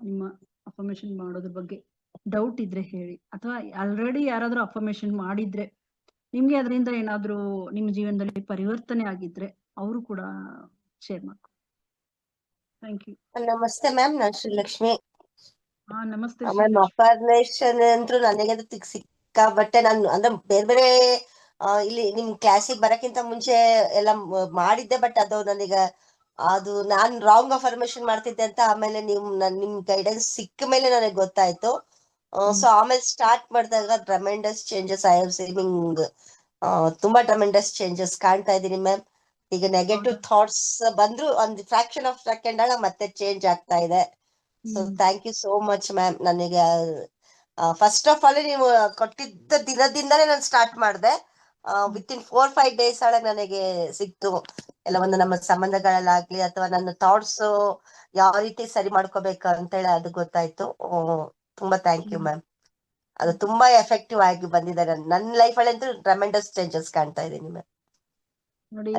ನಿಮ್ಮ ಅಫರ್ಮೇಶನ್ ಮಾಡೋದ್ರ ಬಗ್ಗೆ ಡೌಟ್ ಇದ್ರೆ ಹೇಳಿ, ಅಥವಾ ಆಲ್ರೆಡಿ ಯಾರಾದ್ರೂ ಅಫರ್ಮೇಶನ್ ಮಾಡಿದ್ರೆ ನಿಮ್ಗೆ ಅದರಿಂದ ಏನಾದ್ರೂ ನಿಮ್ಮ ಜೀವನದಲ್ಲಿ ಪರಿವರ್ತನೆ ಆಗಿದ್ರೆ ಅವರು ಕೂಡ ಶೇರ್ ಮಾಡ್ಕೊ. Thank you. ನಮಸ್ತೆ ಮ್ಯಾಮ್, ನಾನು ಶ್ರೀಲಕ್ಷ್ಮಿ. ನಮಸ್ತೆ ಮ್ಯಾಮ್, ಅಫರ್ಮೇಶನ್ ಅಂತೂ ನನಗೆ ಸಿಕ್ಕಾಬಟ್ಟೆ ನಾನು ಅಂದ್ರೆ ಬೇರೆ ಬೇರೆ ಇಲ್ಲಿ ನಿಮ್ ಕ್ಲಾಸಿಗೆ ಬರಕ್ಕಿಂತ ಮುಂಚೆ ಎಲ್ಲ ಮಾಡಿದ್ದೆ. ಬಟ್ ಅದು ನನಗೆ ಅದು ನಾನ್ ರಾಂಗ್ ಅಫರ್ಮೇಶನ್ ಮಾಡ್ತಿದ್ದೆ ಅಂತ ಆಮೇಲೆ ನಿಮ್ ಗೈಡೆನ್ಸ್ ಸಿಕ್ಕ ಮೇಲೆ ನನಗೆ ಗೊತ್ತಾಯ್ತು. ಸೊ ಆಮೇಲೆ ಸ್ಟಾರ್ಟ್ ಮಾಡಿದಾಗ ಟ್ರಮೆಂಡಸ್ ಚೇಂಜಸ್ ಐ ಹ್ಯಾವ್ ಸೀನಿಂಗ್, ತುಂಬಾ ಟ್ರಮೆಂಡಸ್ ಚೇಂಜಸ್ ಕಾಣ್ತಾ ಇದೀನಿ ಮ್ಯಾಮ್. ಈಗ ನೆಗೆಟಿವ್ ಥಾಟ್ಸ್ ಬಂದ್ರು ಒಂದು ಫ್ರಾಕ್ಷನ್ ಆಫ್ ಸೆಕೆಂಡ್ ಒಳಗೆ ಮತ್ತೆ ಚೇಂಜ್ ಆಗ್ತಾ ಇದೆ. So thank you so much ma'am. ನನಗೆ ಫಸ್ಟ್ ಆಫ್ ಆಲ್ ನೀವು ಕೊಟ್ಟಿದ್ದ ದಿನದಿಂದಲೇ ನಾನು ಸ್ಟಾರ್ಟ್ ಮಾಡಿದೆ. ವಿತಿನ್ 4-5 days ಒಳಗೆ ನನಗೆ ಸಿಕ್ತು. ಎಲ್ಲ ಒಂದು ನಮ್ಮ ಸಂಬಂಧಗಳಲ್ಲಾಗ್ಲಿ ಅಥವಾ ನನ್ನ ಥಾಟ್ಸ್ ಯಾವ ರೀತಿ ಸರಿ ಮಾಡ್ಕೋಬೇಕು ಅಂತೇಳಿ ಅದು ಗೊತ್ತಾಯ್ತು. ತುಂಬಾ ಥ್ಯಾಂಕ್ ಯು ಮ್ಯಾಮ್. ಅದು ತುಂಬಾ ಎಫೆಕ್ಟಿವ್ ಆಗಿ ಬಂದಿದೆ. ನನ್ನ ಲೈಫ್ ಅಲ್ಲಿ ಅಂತೂ ಟ್ರಮೆಂಡಸ್ ಚೇಂಜಸ್ ಕಾಣ್ತಾ ಇದ್ದೀನಿ ಮ್ಯಾಮ್. ನೋಡಿ,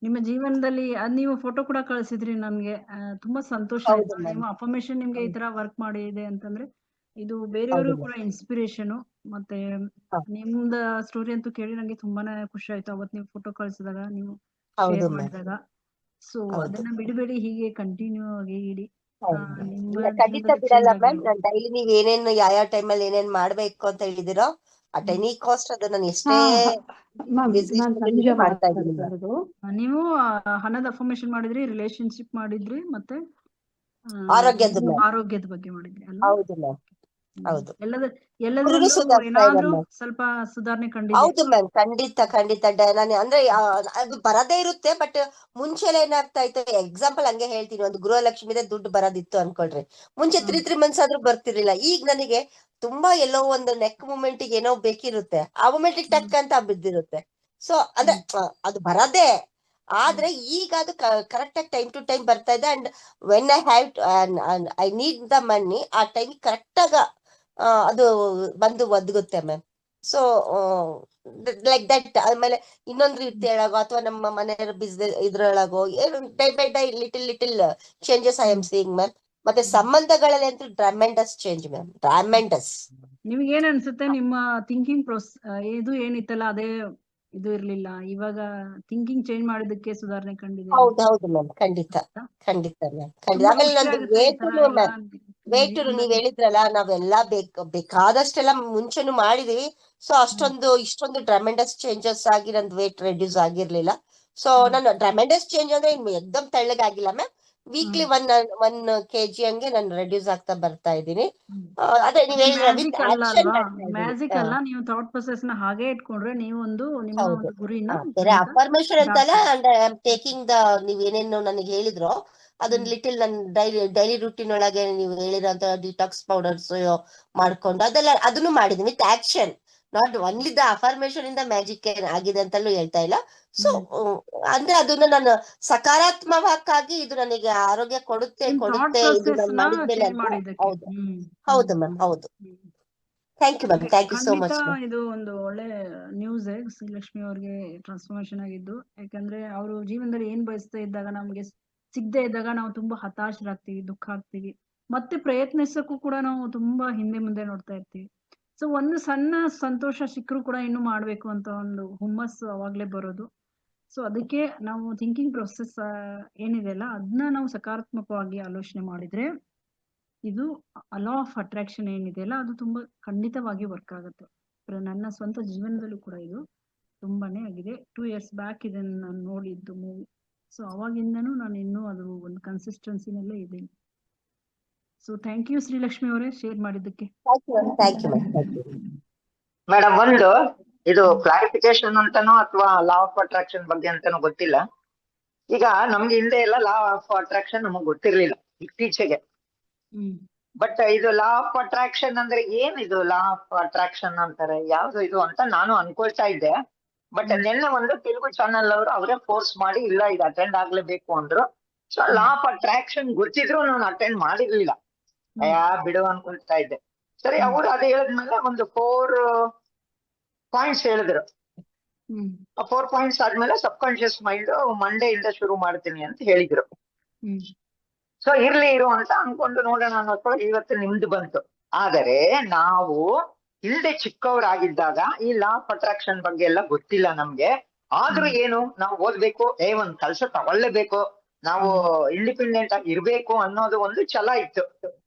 ನಿಮ್ಮ ಜೀವನದಲ್ಲಿ ನೀವು ಫೋಟೋ ಕೂಡ ಕಳಿಸಿದ್ರಿ ನನ್ಗೆ. ತುಂಬಾ ಸಂತೋಷ ಆಯ್ತು. ನಿಮ್ಮ ಅಫರ್ಮೇಶನ್ ನಿಮ್ಗೆ ಈ ತರ ವರ್ಕ್ ಮಾಡಿದೆ ಅಂತಂದ್ರೆ ಇದು ಬೇರೆಯವರು ಕೂಡ ಇನ್ಸ್ಪಿರೇಷನ್. ಮತ್ತೆ ನಿಮ್ದ ಸ್ಟೋರಿ ಅಂತೂ ಕೇಳಿ ನಂಗೆ ತುಂಬಾನೇ ಖುಷಿ ಆಯ್ತು ಅವತ್ತು ನೀವು ಫೋಟೋ ಕಳಿಸಿದಾಗ, ನೀವು ಶೇರ್ ಮಾಡಿದಾಗ. ಸೊ ಅದನ್ನ ಬಿಡಬೇಡಿ, ಹೀಗೆ ಕಂಟಿನ್ಯೂ ಆಗಿ ಇಡಿ. ಖಂಡಿತ ಬಿಡಲ್ಲ ಮ್ಯಾಮ್. ನಾನು ಡೈಲಿ ನೀವ್ ಏನೇನು ಯಾವ ಟೈಮಲ್ಲಿ ಏನೇನ್ ಮಾಡ್ಬೇಕು ಅಂತ ಹೇಳಿದಿರೋ ಅಟ್ ಎನಿ ಕಾಸ್ಟ್ ಅದು ನಾನು ಎಷ್ಟೇ ಮಾಡ್ತಾ ಇದ್ದೀನಿ. ನೀವು ಹಣದ ಅಫರ್ಮೇಶನ್ ಮಾಡಿದ್ರಿ, ರಿಲೇಶನ್ಶಿಪ್ ಮಾಡಿದ್ರಿ, ಮತ್ತೆ ಆರೋಗ್ಯದ ಬಗ್ಗೆ ಮಾಡಿದ್ರಿ ಅಲ್ವಾ? ಹೌದು ಮ್ಯಾಮ್, ಹೌದು. ಎಲ್ಲದರಲ್ಲೂ ಏನಾದ್ರೂ ಸ್ವಲ್ಪ ಸುಧಾರಣೆ ಕಂಡಿದೆ? ಹೌದು ಮ್ಯಾಮ್, ಖಂಡಿತ ಖಂಡಿತ. ನಾನು ಅಂದ್ರೆ ಅದು ಬರದೇ ಇರುತ್ತೆ. ಬಟ್ ಮುಂಚೆ ಏನಾಗ್ತಾ ಇತ್ತು, ಎಕ್ಸಾಂಪಲ್ ಹಂಗೆ ಹೇಳ್ತೀನಿ. ಒಂದು ಗೃಹಲಕ್ಷ್ಮಿದೆ ದುಡ್ಡು ಬರೋದಿತ್ತು ಅನ್ಕೊಳ್ರಿ. ಮುಂಚೆ 3 months ಆದ್ರೂ ಬರ್ತಿರ್ಲಿಲ್ಲ. ಈಗ ನನಗೆ ತುಂಬಾ ಎಲ್ಲೋ ಒಂದು ನೆಕ್ ಮೂಮೆಂಟ್ ಏನೋ ಬೇಕಿರುತ್ತೆ, ಆ ಮೂಮೆಂಟ್ ಟಕ್ ಅಂತ ಬಿದ್ದಿರುತ್ತೆ. ಸೊ ಅಂದ್ರೆ ಅದು ಬರದೇ, ಆದ್ರೆ ಈಗ ಅದು ಕರೆಕ್ಟ್ ಆಗಿ ಟೈಮ್ ಟು ಟೈಮ್ ಬರ್ತಾ ಇದೆ. And when I need the money, ಆ ಟೈಮ್ ಕರೆಕ್ಟ್ ಆಗ ಅದು ಬಂದು ಒದಗುತ್ತೆ ಮ್ಯಾಮ್. So like that. ಆಮೇಲೆ ಇನ್ನೊಂದು ರೀತಿ ಹೇಳಾಗೋ ಅಥವಾ ನಮ್ಮ ಮನೆಯ ಬಿಸ್ನೆಸ್ ಇದ್ರೊಳಗೋ day by day little changes I am seeing ma'am. ಮತ್ತೆ ಸಂಬಂಧಗಳಲ್ಲಿ ಅಂತೂ ಟ್ರಮೆಂಡಸ್ ಚೇಂಜ್ ಮ್ಯಾಮ್, ಟ್ರಮೆಂಡಸ್. ನಿಮ್ಗೆ ಏನ್ ಅನ್ಸುತ್ತೆ, ನಿಮ್ಮ ಥಿಂಕಿಂಗ್ ಇದು ಏನಿತ್ತಲ್ಲ ಅದೇ ಇದು ಇರ್ಲಿಲ್ಲ, ಇವಾಗ ಥಿಂಕಿಂಗ್ ಚೇಂಜ್ ಮಾಡಿದಕ್ಕೆ ಸುಧಾರಣೆ ಕಂಡಿದೆ? ಹೌದು ಮ್ಯಾಮ್, ಖಂಡಿತ ಖಂಡಿತ ಮ್ಯಾಮ್, ಖಂಡಿತ. ಆಮೇಲೆ ನಂದು ವೇಟ್ ನೀವ್ ಹೇಳಿದ್ರಲ್ಲ, ನಾವೆಲ್ಲಾ ಬೇಕಾದಷ್ಟೆಲ್ಲ ಮುಂಚೆನು ಮಾಡಿದೀವಿ. ಸೊ ಇಷ್ಟೊಂದು ಟ್ರಮೆಂಡಸ್ ಚೇಂಜಸ್ ಆಗಿ ನಂದು ವೇಟ್ ರೆಡ್ಯೂಸ್ ಆಗಿರ್ಲಿಲ್ಲ. ಸೊ ನಾನು ಟ್ರಮೆಂಡಸ್ ಚೇಂಜ್ ಅಂದ್ರೆ ಎಕ್ದಮ್ ತೆಳ್ಳಗಾಗಿಲ್ಲ ಮ್ಯಾಮ್. ವೀಕ್ಲಿ 1 kg ಹಂಗೆ ನಾನು ರೆಡ್ಯೂಸ್ ಆಗ್ತಾ ಬರ್ತಾ ಇದ್ದೀನಿ. ಅದೇ ನೀವ್ ಹೇಳಿದ್ರೆ ಮ್ಯಾಜಿಕ್ ಅಲ್ಲ, ನೀವು ಥಾಟ್ ಪ್ರೊಸೆಸ್ ನ ಹಾಗೆ ಇಟ್ಕೊಂಡ್ರೆ ನೀವು ನಿಮ್ಮ ಒಂದು ಗುರಿನ ಅಫರ್ಮೇಶನ್ ಅಂತಲ್ಲ. ಅಂಡ್ ಐ ಆಮ್ ಟೇಕಿಂಗ್ ನೀವ್ ಏನೇನು ನನಗೆ ಹೇಳಿದ್ರು ಅದನ್ನ ಲಿಟಲ್ ನನ್ ಡೈಲಿ ರೂಟೀನ್ ಒಳಗೆ ನೀವು ಹೇಳಿರೋಂತ ಡಿಟಾಕ್ಸ್ ಪೌಡರ್ಸ್ ಮಾಡ್ಕೊಂಡು ಅದನ್ನು ಮಾಡಿದೀನಿ with action. Not only the affirmation ಇಂದ ಮ್ಯಾಜಿಕ್ ಆಗಿದೆ ಅಂತಲೂ ಹೇಳ್ತಾ ಇಲ್ಲ. ಸೊ ಅಂದ್ರೆ ಅದನ್ನ ನಾನು ಸಕಾರಾತ್ಮಕವಾಗಿ ಇದು ನನಗೆ ಆರೋಗ್ಯ ಕೊಡುತ್ತೆ ಇದು ನಾನು ಮಾಡಿದ್ಮೇಲೆ ಅಂತ. ಹೌದು ಮ್ಯಾಮ್, ಹೌದು. Thank you ma'am, thank you so much. ಇದು ಒಂದು ಒಳ್ಳೆ ನ್ಯೂಸ್ ಶ್ರೀಲಕ್ಷ್ಮಿ ಅವ್ರಿಗೆ ಟ್ರಾನ್ಸ್ಫಾರ್ಮೇಶನ್ ಆಗಿದ್ದು. ಯಾಕಂದ್ರೆ ಅವರು ಜೀವನದಲ್ಲಿ ಏನ್ ಬಯಸ್ತಾ ಇದ್ದಾಗ ನಮ್ಗೆ ಸಿಗದೆ ಇದ್ದಾಗ ನಾವು ತುಂಬಾ ಹತಾಶರಾಗ್ತೀವಿ, ದುಃಖ ಆಗ್ತೀವಿ, ಮತ್ತೆ ಪ್ರಯತ್ನಿಸಕ್ಕೂ ಕೂಡ ನಾವು ತುಂಬಾ ಹಿಂದೆ ಮುಂದೆ ನೋಡ್ತಾ ಇರ್ತೀವಿ. ಸೊ ಒಂದು ಸಣ್ಣ ಸಂತೋಷ ಸಿಕ್ಕರೂ ಕೂಡ ಇನ್ನು ಮಾಡ್ಬೇಕು ಅಂತ ಒಂದು ಹುಮ್ಮಸ್ಸು ಅವಾಗ್ಲೇ ಬರೋದು. ಸೊ ಅದಕ್ಕೆ ನಾವು ಥಿಂಕಿಂಗ್ ಪ್ರೊಸೆಸ್ ಏನಿದೆ ಅಲ್ಲ, ಅದನ್ನ ನಾವು ಸಕಾರಾತ್ಮಕವಾಗಿ ಆಲೋಚನೆ ಮಾಡಿದ್ರೆ ಇದು ಲಾ ಆಫ್ ಅಟ್ರಾಕ್ಷನ್ ಏನಿದೆ ಅಲ್ಲ, ಅದು ತುಂಬಾ ಖಂಡಿತವಾಗಿ ವರ್ಕ್ ಆಗುತ್ತೆ. ನನ್ನ ಸ್ವಂತ ಜೀವನದಲ್ಲೂ ಕೂಡ ಇದು ತುಂಬಾನೇ ಆಗಿದೆ. 2 years ಬ್ಯಾಕ್ ಇದನ್ನ ನಾನು ನೋಡಿದ್ದು ಮೂವಿ. ಸೊ ಅವಾಗಿಂದನೂ ನಾನು ಇನ್ನೂ ಅದು ಒಂದು ಕನ್ಸಿಸ್ಟೆನ್ಸಿನಲ್ಲೇ ಇದ್ದೀನಿ. ಸೊ ಥ್ಯಾಂಕ್ ಯು ಶ್ರೀಲಕ್ಷ್ಮಿ ಅವರೇ, ಶೇರ್ ಮಾಡಿದ್ದಕ್ಕೆ. ಮೇಡಮ್, ಒಂದು ಇದು ಕ್ಲಾರಿಫಿಕೇಶನ್ ಅಂತಾನೋ ಅಥವಾ ಲಾ ಆಫ್ ಅಟ್ರಾಕ್ಷನ್ ಬಗ್ಗೆ ಅಂತಾನೋ ಗೊತ್ತಿಲ್ಲ. ಈಗ ನಮ್ಗೆ ಹಿಂದೆ ಎಲ್ಲ ಲಾ ಆಫ್ ಅಟ್ರಾಕ್ಷನ್ ನಮಗ್ ಗೊತ್ತಿರ್ಲಿಲ್ಲ, ಇತ್ತೀಚೆಗೆ. ಬಟ್ ಇದು ಲಾ ಆಫ್ ಅಟ್ರಾಕ್ಷನ್ ಅಂದ್ರೆ ಏನಿದು? ಲಾ ಆಫ್ ಅಟ್ರಾಕ್ಷನ್ ಅಂತಾರೆ, ಯಾವ್ದು ಇದು ಅಂತ ನಾನು ಅನ್ಕೊಳ್ತಾ ಇದ್ದೆ. ಬಟ್ ನಿನ್ನೆ ಒಂದು ತೆಲುಗು ಚಾನಲ್ ಅವರು ಅವರೇ ಫೋರ್ಸ್ ಮಾಡಿ ಇಲ್ಲ ಇದು ಅಟೆಂಡ್ ಆಗ್ಲೇಬೇಕು ಅಂದ್ರು. ಸೊ ಲಾ ಆಫ್ ಅಟ್ರಾಕ್ಷನ್ ಗೊತ್ತಿದ್ರು ನಾನು ಅಟೆಂಡ್ ಮಾಡಿರ್ಲಿಲ್ಲ, ಬಿಡು ಅನ್ಕೊಳ್ತಾ ಇದ್ದೆ. ಸರಿ, ಅವ್ರು ಅದೇ ಹೇಳಿದ್ಮೇಲೆ ಒಂದು 4 points ಹೇಳಿದ್ರು. ಆ 4 points ಆದ್ಮೇಲೆ ಸಬ್ ಕಾನ್ಶಿಯಸ್ ಮೈಂಡ್ ಮಂಡೇ ಇಂದ ಶುರು ಮಾಡ್ತೀನಿ ಅಂತ ಹೇಳಿದ್ರು. ಸೊ ಇರ್ಲಿ ಇರು ಅಂತ ಅನ್ಕೊಂಡು ನೋಡೋಣ ಅನ್ನೋದ್ರೊಳಗೆ ಇವತ್ತು ನಿಮ್ದು ಬಂತು. ಆದರೆ ನಾವು ಇಲ್ದೆ ಚಿಕ್ಕವರಾಗಿದ್ದಾಗ ಈ ಲಾ ಆಫ್ ಅಟ್ರಾಕ್ಷನ್ ಬಗ್ಗೆ ಎಲ್ಲ ಗೊತ್ತಿಲ್ಲ ನಮ್ಗೆ. ಆದ್ರೂ ಏನು ನಾವು ಓದ್ಬೇಕು, ಒಂದ್ ಕೆಲ್ಸ ತಗೊಳ್ಳೇಬೇಕು, ನಾವು ಇಂಡಿಪೆಂಡೆಂಟ್ ಆಗಿ ಇರ್ಬೇಕು ಅನ್ನೋದು ಒಂದು ಛಲ ಇತ್ತು.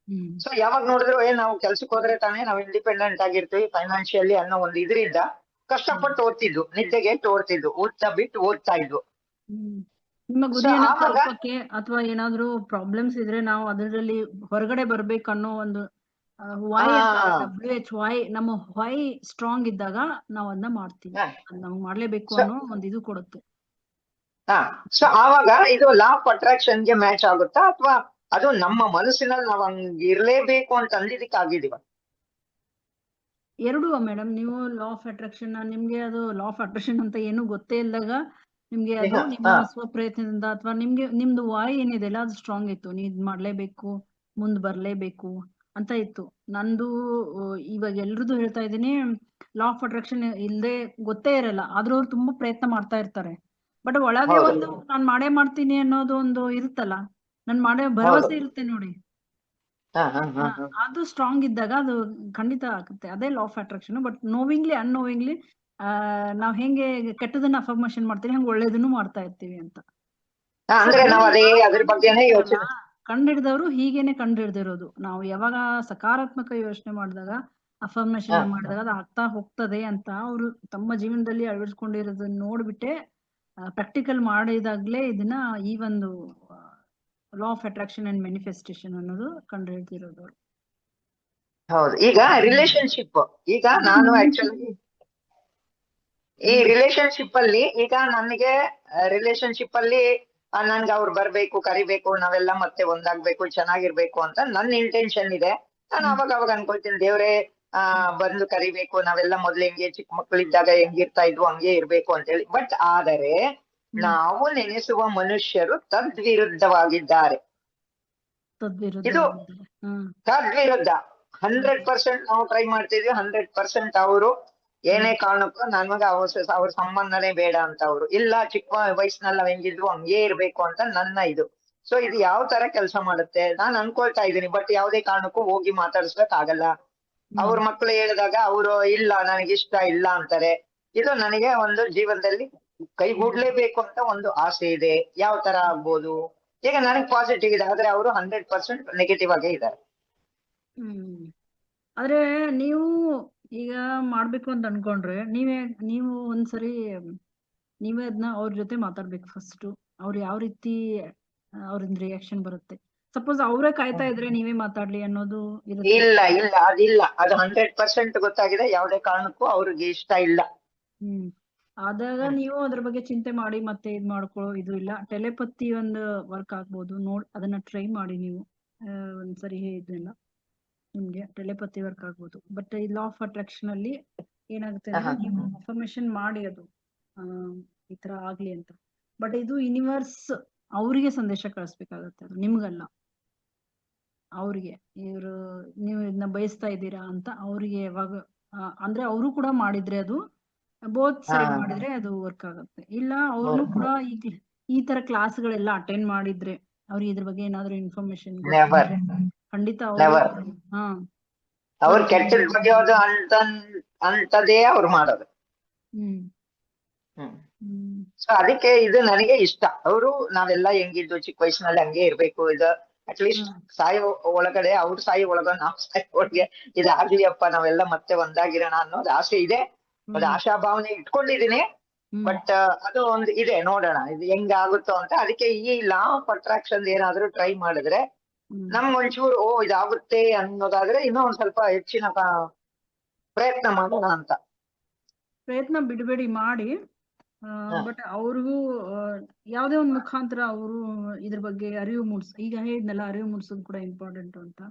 ಸೊ ಯಾವಾಗ ನೋಡಿದ್ರು ನಾವು ಕೆಲ್ಸಕ್ಕೆ ಹೋದ್ರೆ ತಾನೇ ನಾವು ಇಂಡಿಪೆಂಡೆಂಟ್ ಆಗಿರ್ತೀವಿ ಫೈನಾನ್ಷಿಯಲಿ ಅನ್ನೋ ಒಂದು ಇದರಿಂದ ಕಷ್ಟಪಟ್ಟು ಓದ್ತಿದ್ವು, ನಿದ್ದೆಗೆಟ್ಟು ಓದ್ತಿದ್ವು, ಓದ್ತಾ ಬಿಟ್ಟು ಓದ್ತಾ ಇದ್ವು. ನಿಮ್ಮ ಗುರಿ So ಏನಾದ್ರು ಆವಾಗ ತಲುಪಕ್ಕೆ ಅಥವಾ ಏನಾದ್ರು ಪ್ರಾಬ್ಲಮ್ಸ್ ಇದ್ರೆ ನಾವು ಅದರಲ್ಲಿ ಹೊರಗಡೆ ಬರ್ಬೇಕನ್ನೋ ಒಂದು ವೈ WHY ನಮ್ಮ ವೈ ಸ್ಟ್ರಾಂಗ್ ಇದ್ದಾಗ ನಾವ್ ಅದನ್ನ ಮಾಡ್ತೀವಿ. ಅದ್ ನಾವು ಮಾಡ್ಲೇಬೇಕು ಅನ್ನೋ ಒಂದು ಇದು ಕೊಡುತ್ತೆ. ಸೊ ಆವಾಗ ಇದು ಲಾ ಆಫ್ ಅಟ್ರಾಕ್ಷನ್ ಗೆ ಮ್ಯಾಚ್ ಆಗುತ್ತಾ ಅಥವಾ ಅದು ನಮ್ಮ ಮನಸ್ಸಿನಲ್ಲಿ ನಾವು ಹಂಗ್ ಇರ್ಲೇಬೇಕು ಅಂತ ಅಂದಿದ್ದಕ್ಕೆ ಆಗಿದೀವ? ಎರಡು ಮೇಡಮ್. ನೀವು ಲಾ ಆಫ್ ಅಟ್ರಾಕ್ಷನ್ ನಿಮ್ಗೆ ಅದು ಲಾ ಆಫ್ ಅಟ್ರಾಕ್ಷನ್ ಅಂತ ಏನು ಗೊತ್ತೇ ಇಲ್ಲದಾಗ ನಿಮ್ಗೆ ಅದು ನಿಮ್ಮ ಸ್ವಪ್ರಯತ್ನದಿಂದ ಅಥವಾ ನಿಮ್ದು ವಾಯ್ ಏನಿದೆ ಅಲ್ಲ ಅದು ಸ್ಟ್ರಾಂಗ್ ಇತ್ತು. ನೀವ್ ಇದ್ ಮಾಡ್ಲೇಬೇಕು, ಮುಂದ್ ಬರ್ಲೇಬೇಕು ಅಂತ ಇತ್ತು. ನಂದು ಇವಾಗ ಎಲ್ರದ್ದು ಹೇಳ್ತಾ ಇದ್ದೀನಿ, ಲಾ ಆಫ್ ಅಟ್ರಾಕ್ಷನ್ ಇಲ್ದೆ ಗೊತ್ತೇ ಇರಲ್ಲ, ಆದ್ರೂ ಅವ್ರು ತುಂಬಾ ಪ್ರಯತ್ನ ಮಾಡ್ತಾ ಇರ್ತಾರೆ. ಬಟ್ ಒಳಗೆ ಒಂದು ನಾನ್ ಮಾಡೇ ಮಾಡ್ತೀನಿ ಅನ್ನೋದು ಒಂದು ಇರುತ್ತಲ್ಲ, ನನ್ ಮಾಡೇ ಭರವಸೆ ಇರುತ್ತೆ ನೋಡಿ, ಅದು ಸ್ಟ್ರಾಂಗ್ ಇದ್ದಾಗ ಅದು ಖಂಡಿತ ಆಗುತ್ತೆ. ಅದೇ ಲಾ ಆಫ್ ಅಟ್ರಾಕ್ಷನ್. ಬಟ್ ನೋವಿಂಗ್ಲಿ ಅನ್ನೋವಿಂಗ್ಲಿ ನಾವ್ ಹೆಂಗೆ ಕೆಟ್ಟದನ್ನ ಅಫರ್ಮೇಷನ್ ಮಾಡ್ತೀವಿ ಹಂಗ ಒಳ್ಳೇದನ್ನು ಮಾಡ್ತಾ ಇರ್ತೀವಿ ಅಂತ. ಅಂದ್ರೆ ನಾವು ಅದೇ ಅದ್ರ ಬಗ್ಗೆನೇ ಯೋಚನೆ ಕಂಡಿಡ್ದವ್ರು ಹೀಗೇನೆ ಕಂಡಿಡ್ದಿರೋದು. ನಾವು ಯಾವಾಗ ಸಕಾರಾತ್ಮಕ ಯೋಚನೆ ಮಾಡಿದಾಗ, ಅಫರ್ಮೇಷನ್ ಮಾಡಿದಾಗ ಅದು ಆಗ್ತಾ ಹೋಗ್ತದೆ ಅಂತ ಅವರು ತಮ್ಮ ಜೀವನದಲ್ಲಿ ಅಳವಡಿಸ್ಕೊಂಡಿರೋದನ್ನ ನೋಡ್ಬಿಟ್ಟೆ ಪ್ರಾಕ್ಟಿಕಲ್ ಮಾಡಿದಾಗ್ಲೇ ಇದನ್ನ ಈ ಒಂದು law of attraction and manifestation ಅನ್ನೋದು ಕಂಡುಹಿಡಿದಿರೋದು. ಹೌದು. ಈಗ ರಿಲೇಶನ್ಶಿಪ್, ಈಗ ನಾನು ಆಕ್ಚುಲಿ ಈ ರಿಲೇಶನ್ಶಿಪ್ ಅಲ್ಲಿ ಈಗ ನನಗೆ ರಿಲೇಶನ್ಶಿಪ್ ಅಲ್ಲಿ ನನ್ಗೆ ಅವ್ರು ಬರ್ಬೇಕು, ಕರಿಬೇಕು, ನಾವೆಲ್ಲ ಮತ್ತೆ ಒಂದಾಗ್ಬೇಕು, ಚೆನ್ನಾಗಿರ್ಬೇಕು ಅಂತ ನನ್ನ ಇಂಟೆನ್ಷನ್ ಇದೆ. ನಾನು ಅವಾಗ ಅನ್ಕೊಳ್ತೀನಿ, ದೇವ್ರೆ ಬಂದು ಕರಿಬೇಕು, ನಾವೆಲ್ಲ ಮೊದ್ಲು ಹೆಂಗೆ ಚಿಕ್ಕ ಮಕ್ಕಳಿದ್ದಾಗ ಹೆಂಗಿರ್ತಾ ಇದ್ವು ಹಂಗೆ ಇರ್ಬೇಕು ಅಂತ ಹೇಳಿ. ಬಟ್ ಆದರೆ ನಾವು ನೆನೆಸುವ ಮನುಷ್ಯರು ತದ್ವಿರುದ್ಧವಾಗಿದ್ದಾರೆ. ಇದು ತದ್ವಿರುದ್ಧ. 100% ನಾವು ಟ್ರೈ ಮಾಡ್ತಿದ್ವಿ, 100% ಅವರು ಏನೇ ಕಾರಣಕ್ಕೂ ನನ್ಗೆ ಅವ್ರ ಸಂಬಂಧನೇ ಬೇಡ ಅಂತ ಅವ್ರು ಇಲ್ಲ, ಚಿಕ್ಕ ವಯಸ್ಸಿನಲ್ಲಿ ನಾವ್ ಹೆಂಗಿದ್ವು ಹಂಗೇ ಇರ್ಬೇಕು ಅಂತ ನನ್ನ ಇದು. ಸೊ ಇದು ಯಾವ ತರ ಕೆಲಸ ಮಾಡುತ್ತೆ ನಾನ್ ಅನ್ಕೊಳ್ತಾ ಇದ್ದೀನಿ. ಬಟ್ ಯಾವ್ದೇ ಕಾರಣಕ್ಕೂ ಹೋಗಿ ಮಾತಾಡ್ಸ್ಬೇಕ್ ಆಗಲ್ಲ. ಅವ್ರ ಮಕ್ಳು ಹೇಳಿದಾಗ ಅವರು ಇಲ್ಲ ನನಗಿಷ್ಟ ಇಲ್ಲ ಅಂತಾರೆ. ಇದು ನನಗೆ ಒಂದು ಜೀವನದಲ್ಲಿ ಕೈಗೂಡ್ಲೇಬೇಕು ಅಂತ ಒಂದು ಆಸೆ ಇದೆ. ಯಾವ ತರ ಆಗ್ಬೋದು? ಈಗ ನನಗ್ ಪಾಸಿಟಿವ್ ಇದೆ, ಆದ್ರೆ ಅವರು 100% ನೆಗೆಟಿವ್ ಆಗೇ ಇದ್ದಾರೆ. ಆದ್ರೆ ನೀವು ಈಗ ಮಾಡ್ಬೇಕು ಅಂತ ಅನ್ಕೊಂಡ್ರೆ ನೀವು ಒಂದ್ಸರಿ ನೀವೇ ಅದನ್ನ ಅವ್ರ ಜೊತೆ ಮಾತಾಡ್ಬೇಕು ಫಸ್ಟ್. ಅವ್ರು ಯಾವ ರೀತಿ ಅವ್ರಿಂದ ರಿಯಾಕ್ಷನ್ ಬರುತ್ತೆ. ಸಪೋಸ್ ಅವರೇ ಕಾಯ್ತಾ ಇದ್ರೆ ನೀವೇ ಮಾತಾಡ್ಲಿ ಅನ್ನೋದು ಇರುತ್ತೆ. ಇಲ್ಲ ಅದಿಲ್ಲ, ಅದು 100% ಗೊತ್ತಾಗಿದೆ. ಯಾವುದೇ ಕಾರಣಕ್ಕೂ ಅವ್ರಿಗೆ ಇಷ್ಟ ಇಲ್ಲ. ಆದಾಗ ನೀವು ಅದ್ರ ಬಗ್ಗೆ ಚಿಂತೆ ಮಾಡಿ ಮತ್ತೆ ಇದ್ ಮಾಡ್ಕೊಳ್ಳೋ ಇದು ಇಲ್ಲ. ಟೆಲಿಪತಿ ಒಂದು ವರ್ಕ್ ಆಗ್ಬೋದು, ಅದನ್ನ ಟ್ರೈ ಮಾಡಿ ನೀವು ಒಂದ್ಸರಿ. ಇದೆಲ್ಲ ನಿಮ್ಗೆ ಟೆಲಿಪತಿ ವರ್ಕ್ ಆಗ್ಬೋದು. ಬಟ್ ಈ ಲಾ ಆಫ್ ಅಟ್ರಾಕ್ಷನ್ ಅಲ್ಲಿ ಏನಾಗುತ್ತೆ ಅಂದ್ರೆ ನೀವು ಅಫರ್ಮೇಷನ್ ಮಾಡಿ ಅದು ಈ ತರ ಆಗ್ಲಿ ಅಂತ. ಬಟ್ ಇದು ಯೂನಿವರ್ಸ್ ಅವ್ರಿಗೆ ಸಂದೇಶ ಕಳಿಸ್ಬೇಕಾಗತ್ತೆ, ಅದು ನಿಮ್ಗಲ್ಲ. ಅವ್ರಿಗೆ ನೀವು ಇದನ್ನ ಬಯಸ್ತಾ ಇದ್ದೀರಾ ಅಂತ ಅವ್ರಿಗೆ ಯಾವಾಗ ಅಂದ್ರೆ ಅವರು ಕೂಡ ಮಾಡಿದ್ರೆ ಅದು ಬೋತ್ ಸೈಡ್ ಮಾಡಿದ್ರೆ ಅದು ವರ್ಕ್ ಆಗುತ್ತೆ. ಇಲ್ಲ ಅವರು ಕೂಡ ಈ ತರ ಕ್ಲಾಸ್ಗಳೆಲ್ಲ ಅಟೆಂಡ್ ಮಾಡಿದ್ರೆ ಅವ್ರಿಗೆ ಇದ್ರ ಬಗ್ಗೆ ಏನಾದ್ರು ಇನ್ಫಾರ್ಮೇಶನ್ ಖಂಡಿತ ಅವ್ರ ಕೆಟ್ಟದ್ ಬಗೆಯೋದು ಅಂತದೇ ಅವ್ರು ಮಾಡೋದು. ಸೊ ಅದಕ್ಕೆ ಇದು ನನಗೆ ಇಷ್ಟ. ಅವರು ನಾವೆಲ್ಲ ಹೆಂಗಿದ್ದು ಚಿಕ್ಕ ವಯಸ್ಸಿನಲ್ಲಿ ಹಂಗೆ ಇರ್ಬೇಕು, ಇದು ಅಟ್ಲೀಸ್ಟ್ ಸಾಯೋ ಒಳಗಡೆ ಅವ್ರ ಸಾಯಿ ಒಳಗ ನಾವ್ ಸಾಯಿ ಒಳಗೆ ಇದಾಗ್ಲಿ ಅಪ್ಪ, ನಾವೆಲ್ಲ ಮತ್ತೆ ಒಂದಾಗಿರೋಣ ಅನ್ನೋದು ಆಸೆ ಇದೆ. ಅದು ಆಶಾಭಾವನೆ ಇಟ್ಕೊಂಡಿದೀನಿ. ಬಟ್ ಅದು ಒಂದು ಇದೆ, ನೋಡೋಣ ಇದು ಹೆಂಗಾಗುತ್ತೋ ಅಂತ. ಅದಕ್ಕೆ ಈ ಲಾ ಆಫ್ ಅಟ್ರಾಕ್ಷನ್ ಏನಾದ್ರು ಟ್ರೈ ಮಾಡಿದ್ರೆ ನಮ್ಗೆ ಒಂಚೂರು ಇದಾಗುತ್ತೆ ಅನ್ನೋದಾದ್ರೆ ಇನ್ನೂ ಒಂದ್ ಸ್ವಲ್ಪ ಹೆಚ್ಚಿನ ಪ್ರಯತ್ನ ಮಾಡೋಣ ಅಂತ. ಪ್ರಯತ್ನ ಬಿಡಬೇಡಿ, ಮಾಡಿ. ಬಟ್ ಅವ್ರಿಗೂ ಯಾವ್ದೇ ಒಂದ್ ಮುಖಾಂತರ ಅವರು ಇದ್ರ ಬಗ್ಗೆ ಅರಿವು ಈಗ ಹೇಳಿದ್ನಲ್ಲ, ಅರಿವು ಮೂಡ್ಸೋದು ಕೂಡ ಇಂಪಾರ್ಟೆಂಟ್ ಅಂತ.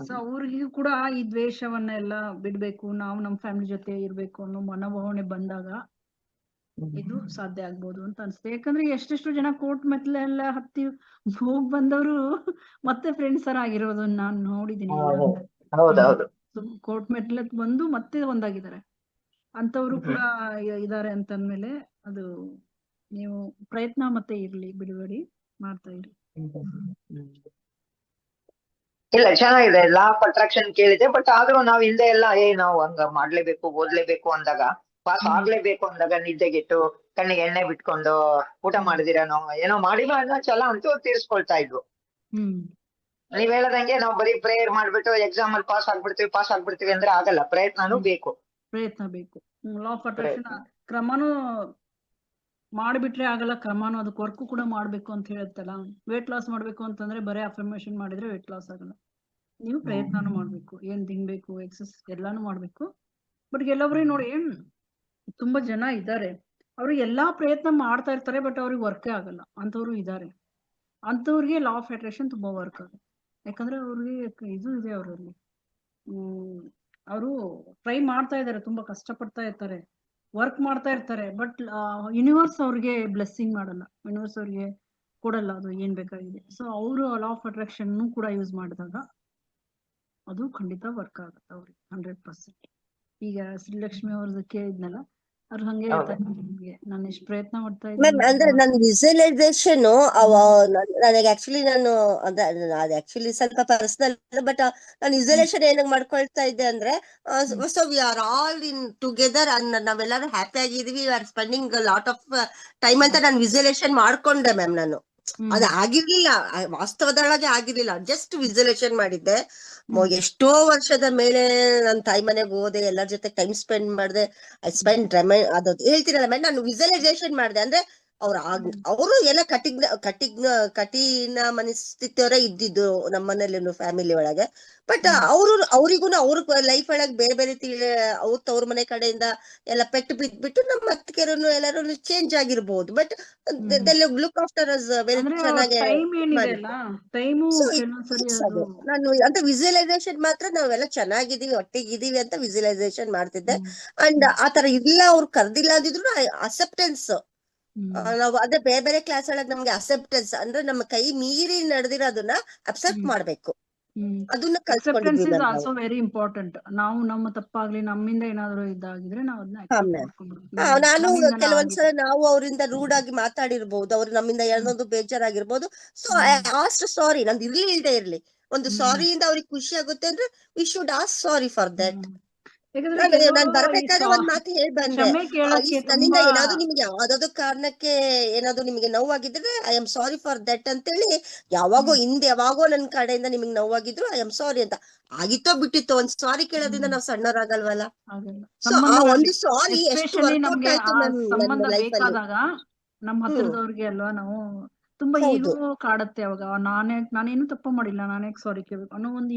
ಸೊ ಅವ್ರಿಗೂ ಕೂಡ ಈ ದ್ವೇಷವನ್ನೆಲ್ಲ ಬಿಡ್ಬೇಕು, ನಾವು ನಮ್ ಫ್ಯಾಮಿಲಿ ಜೊತೆ ಇರ್ಬೇಕು ಅನ್ನೋ ಮನೋಭಾವನೆ ಬಂದಾಗ ಇದು ಸಾಧ್ಯ ಆಗ್ಬೋದು ಅಂತ ಅನ್ಸುತ್ತೆ. ಯಾಕಂದ್ರೆ ಎಷ್ಟೆಷ್ಟು ಜನ ಕೋರ್ಟ್ ಮೆಟ್ಲೆಲ್ಲ ಹತ್ತಿ ಹೋಗ್ ಬಂದವರು ಮತ್ತೆ ಫ್ರೆಂಡ್ಸ್ ತರ ಆಗಿರೋದು ನಾನ್ ನೋಡಿದೀನಿ. ಕೋರ್ಟ್ ಮೆಟ್ಲ ಬಂದು ಮತ್ತೆ ಒಂದಾಗಿದ್ದಾರೆ ಅಂತವ್ರು ಕೂಡ ಇದಾರೆ ಅಂತಂದ್ಮೇಲೆ ಅದು ನೀವು ಪ್ರಯತ್ನ ಮತ್ತೆ ಇರ್ಲಿ, ಬಿಡಬೇಡಿ, ಮಾಡ್ತಾ ಇರಿ. ಇಲ್ಲ ಚೆನ್ನಾಗಿದೆ, ಲಾ ಆಫ್ ಅಟ್ರಾಕ್ಷನ್ ಕೇಳಿದೆ. ಬಟ್ ಆದ್ರೂ ನಾವ್ ಹಿಂದೆ ಎಲ್ಲ ನಾವು ಹಂಗ ಮಾಡ್ಲೇಬೇಕು, ಓದ್ಲೇಬೇಕು ಅಂದಾಗ, ಪಾಸ್ ಆಗ್ಲೇಬೇಕು ಅಂದಾಗ ನಿದ್ದೆಗೆಟ್ಟು ಕಣ್ಣಿಗೆ ಎಣ್ಣೆ ಬಿಟ್ಕೊಂಡು ಊಟ ಮಾಡಿದಿರನೋ ಏನೋ ಮಾಡಿ ಅನ್ನೋ ಛಲ ಅಂತೂ ತೀರ್ಸ್ಕೊಳ್ತಾ ಇದ್ವು. ನೀವ್ ಹೇಳದಂಗೆ ನಾವು ಬರೀ ಪ್ರೇಯರ್ ಮಾಡ್ಬಿಟ್ಟು ಎಕ್ಸಾಮ್ ಅಲ್ಲಿ ಪಾಸ್ ಆಗ್ಬಿಡ್ತೀವಿ ಅಂದ್ರೆ ಆಗಲ್ಲ, ಪ್ರಯತ್ನನೂ ಬೇಕು. ಪ್ರಯತ್ನ ಬೇಕು. ಲಾ ಆಫ್ ಅಟ್ರಾಕ್ಷನ್ ಕ್ರಮನೂ ಮಾಡಿಬಿಟ್ರೆ ಆಗಲ್ಲ, ಕ್ರಮನೂ ಅದಕ್ಕೆ ವರ್ಕ್ ಕೂಡ ಮಾಡ್ಬೇಕು ಅಂತ ಹೇಳುತ್ತಲ್ಲ. ವೇಟ್ ಲಾಸ್ ಮಾಡ್ಬೇಕು ಅಂತಂದ್ರೆ ಬರೀ ಅಫರ್ಮೇಶನ್ ಮಾಡಿದ್ರೆ ವೇಟ್ ಲಾಸ್ ಆಗಲ್ಲ. ನೀವು ಪ್ರಯತ್ನನೂ ಮಾಡ್ಬೇಕು, ಏನ್ ತಿನ್ಬೇಕು, ಎಕ್ಸರ್ಸೈಸ್ ಎಲ್ಲಾನು ಮಾಡ್ಬೇಕು. ಬಟ್ ಕೆಲವೊಬ್ರಿಗೆ ನೋಡಿ ತುಂಬಾ ಜನ ಇದ್ದಾರೆ, ಅವ್ರಿಗೆ ಎಲ್ಲಾ ಪ್ರಯತ್ನ ಮಾಡ್ತಾ ಇರ್ತಾರೆ, ಬಟ್ ಅವ್ರಿಗೆ ವರ್ಕೇ ಆಗಲ್ಲ. ಅಂತವ್ರು ಇದ್ದಾರೆ. ಅಂತವ್ರಿಗೆ ಲಾ ಆಫ್ ಅಟ್ರಾಕ್ಷನ್ ತುಂಬಾ ವರ್ಕ್ ಆಗುತ್ತೆ. ಯಾಕಂದ್ರೆ ಅವ್ರಿಗೆ ಇದು ಇದೆ ಅವರಲ್ಲಿ, ಅವರು ಟ್ರೈ ಮಾಡ್ತಾ ಇದ್ದಾರೆ, ತುಂಬಾ ಕಷ್ಟಪಡ್ತಾ ಇರ್ತಾರೆ, ವರ್ಕ್ ಮಾಡ್ತಾ ಇರ್ತಾರೆ. ಬಟ್ ಯೂನಿವರ್ಸ್ ಅವ್ರಿಗೆ ಬ್ಲೆಸ್ಸಿಂಗ್ ಮಾಡಲ್ಲ, ಯೂನಿವರ್ಸ್ ಅವ್ರಿಗೆ ಕೊಡಲ್ಲ ಅದು ಏನ್ ಬೇಕಾಗಿದೆ. ಸೊ ಅವರು ಲಾ ಆಫ್ ಅಟ್ರಾಕ್ಷನ್ ಕೂಡ ಯೂಸ್ ಮಾಡಿದಾಗ ಅದು ಖಂಡಿತ ವರ್ಕ್ ಆಗುತ್ತೆ ಅವ್ರಿಗೆ 100%. ಈಗ ಶ್ರೀಲಕ್ಷ್ಮಿ ಅವ್ರದ್ದು ಕೇಳಿದ್ನಲ್ಲ, ಅವ್ರು ಹಂಗೆ ಹೇಳ್ತಾರೆ, ನಿಮ್ಗೆ ನಾನು ಎಷ್ಟು ಪ್ರಯತ್ನ ಮಾಡ್ತಾ ಮ್ಯಾಮ್ ಅಂದ್ರೆ ನನ್ನ ವಿಜುವಲೈಸೇಷನ್ ನನಗೆ ಆಕ್ಚುಲಿ ನಾನು ಅದು ಆಕ್ಚುಲಿ ಸ್ವಲ್ಪ ಪರ್ಸನಲ್, ಬಟ್ ನಾನು ವಿಜುವಲೈಸೇಷನ್ ಏನಾಗ ಮಾಡ್ಕೊಳ್ತಾ ಇದ್ದೆ ಅಂದ್ರೆ, so we are all in together, ನಾವೆಲ್ಲರೂ ಹ್ಯಾಪಿ ಆಗಿದೀವಿ, we are spending lot of time ಅಂತ ನಾನು ವಿಜುವಲೈಸೇಷನ್ ಮಾಡ್ಕೊಂಡೆ ಮ್ಯಾಮ್. ನಾನು ಅದು ಆಗಿರ್ಲಿಲ್ಲ, ವಾಸ್ತವದೊಳಗೆ ಆಗಿರ್ಲಿಲ್ಲ, ಜಸ್ಟ್ ವಿಜುವಲೈಸೇಷನ್ ಮಾಡಿದ್ದೆ. ಎಷ್ಟೋ ವರ್ಷದ ಮೇಲೆ ನನ್ನ ತಾಯಿ ಮನೆಗೆ ಹೋದೆ, ಎಲ್ಲರ ಜೊತೆ ಟೈಮ್ ಸ್ಪೆಂಡ್ ಮಾಡಿದೆ. ಐ ಸ್ಪೆಂಡ್ ಅದು ಹೇಳ್ತೀರಲ್ಲ ಮ್ಯಾಮ್, ನಾನು ವಿಜುವಲೈಸೇಷನ್ ಮಾಡಿದೆ. ಅಂದ್ರೆ ಅವರು ಎಲ್ಲ ಕಠಿಣ ಮನಸ್ಥಿತಿಯವರೇ ಇದ್ದಿದ್ದು ನಮ್ಮ ಮನೇಲಿ, ಫ್ಯಾಮಿಲಿ ಒಳಗೆ. ಬಟ್ ಅವ್ರಿಗೂ ಅವ್ರ ಲೈಫ್ ಒಳಗೆ ಬೇರೆ ಬೇರೆ ಅವ್ರ ತವ್ರ ಮನೆ ಕಡೆಯಿಂದ ಎಲ್ಲ ಪೆಟ್ಟು ಬಿದ್ಬಿಟ್ಟು ನಮ್ಮ ಅತ್ತಿಗೆರನ್ನು ಎಲ್ಲರೂ ಚೇಂಜ್ ಆಗಿರ್ಬಹುದು. But look after us very ಚೆನ್ನಾಗಿ ನಾನು ಅಂತ ವಿಜುವಲೈಸೇಷನ್ ಮಾತ್ರ ನಾವೆಲ್ಲ ಚೆನ್ನಾಗಿದೀವಿ, ಒಟ್ಟಿಗಿದೀವಿ ಅಂತ ವಿಜುವಲೈಸೇಷನ್ ಮಾಡ್ತಿದ್ದೆ. ಅಂಡ್ ಆತರ ಇಲ್ಲ, ಅವ್ರು ಕರ್ದಿಲ್ಲ ಅಂದಿದ್ರು ಅಕ್ಸೆಪ್ಟೆನ್ಸ್. ನಾವು ಅದೇ ಬೇರೆ ಬೇರೆ ಕ್ಲಾಸ್ ಒಳಗೆ ನಮ್ಗೆ ಅಕ್ಸೆಪ್ಟೆನ್ಸ್ ಅಂದ್ರೆ ನಮ್ಮ ಕೈ ಮೀರಿ ನಡೆದಿರೋದನ್ನ ಅಕ್ಸೆಪ್ಟ್ ಮಾಡ್ಬೇಕು, ಅದನ್ನ ಕಲ್ತ್ಕೊಂಡಿದ್ವಿ ಇಸ್ ಆಲ್ಸೋ ವೆರಿ ಇಂಪಾರ್ಟೆಂಟ್. ನಾವು ನಮ್ಮ ತಪ್ಪಾಗ್ಲಿ, ನಮ್ಮಿಂದ ಏನಾದ್ರು ಇದಾಗಿದ್ರೆ ನಾವು ಅದನ್ನ ಅಕ್ಸೆಪ್ಟ್ ಮಾಡ್ಕೊಬೇಕು. ನಾನು ಕೆಲವೊಂದ್ಸಲ ನಾವು ಅವರಿಂದ ರೂಡ್ ಆಗಿ ಮಾತಾಡಿರ್ಬಹುದು, ಅವ್ರು ನಮ್ಮಿಂದ ಯಾವ್ದೊಂದು ಬೇಜಾರಾಗಿರ್ಬೋದು. ಸೊ ಆಸ್ಟ್ ಸಾರಿ, ನಂದು ಇರ್ಲಿ ಇಲ್ದೇ ಇರ್ಲಿ, ಒಂದು ಸಾರಿಯಿಂದ ಅವ್ರಿಗೆ ಖುಷಿ ಆಗುತ್ತೆ ಅಂದ್ರೆ we should ask sorry for that. ನಾನು ಬರ್ಬೇಕಾದ್ರೆ ಒಂದ್ ಮಾತು ಹೇಳಿ ಬಂದೆ, ನನ್ನಿಂದ ಏನಾದ್ರು ನಿಮ್ಗೆ ಯಾವ್ದಾದ್ರು ಕಾರಣಕ್ಕೆ ಏನಾದ್ರು ನಿಮ್ಗೆ ನೋವಾಗಿದ್ರೆ I am sorry for that ಅಂತೇಳಿ, ಯಾವಾಗೋ ಹಿಂದೆ ಯಾವಾಗೋ ನನ್ ಕಡೆಯಿಂದ ನಿಮ್ಗೆ ನೋವಾಗಿದ್ರು ಐ ಆಮ್ ಸಾರಿ ಅಂತ. ಆಗಿತ್ತೋ ಬಿಟ್ಟಿತ್ತೋ, ಒಂದ್ ಸಾರಿ ಕೇಳೋದ್ರಿಂದ ನಾವ್ ಸಣ್ಣವರಾಗಲ್ವಲ್ಲ. ಸೊ ಆ ಒಂದು ಸಾರಿ ಎಷ್ಟು ವರ್ಕೌಟ್ ಆಯ್ತು ನನ್ನ ಲೈಫ್ ಅಲ್ಲಿ. ನಮ್ಮ ಹತ್ರದವ್ರಿಗೆ ಅಲ್ವಾ, ನಾವು ತುಂಬಾ ಈಗೋ ಕಾಡತ್ತೆ ಅವಾಗ, ನಾನೇನು ತಪ್ಪು ಮಾಡಿಲ್ಲ, ನಾನೇ ಸಾರಿ ಕೇಳ್ಬೇಕು ಅನ್ನೋ ಒಂದು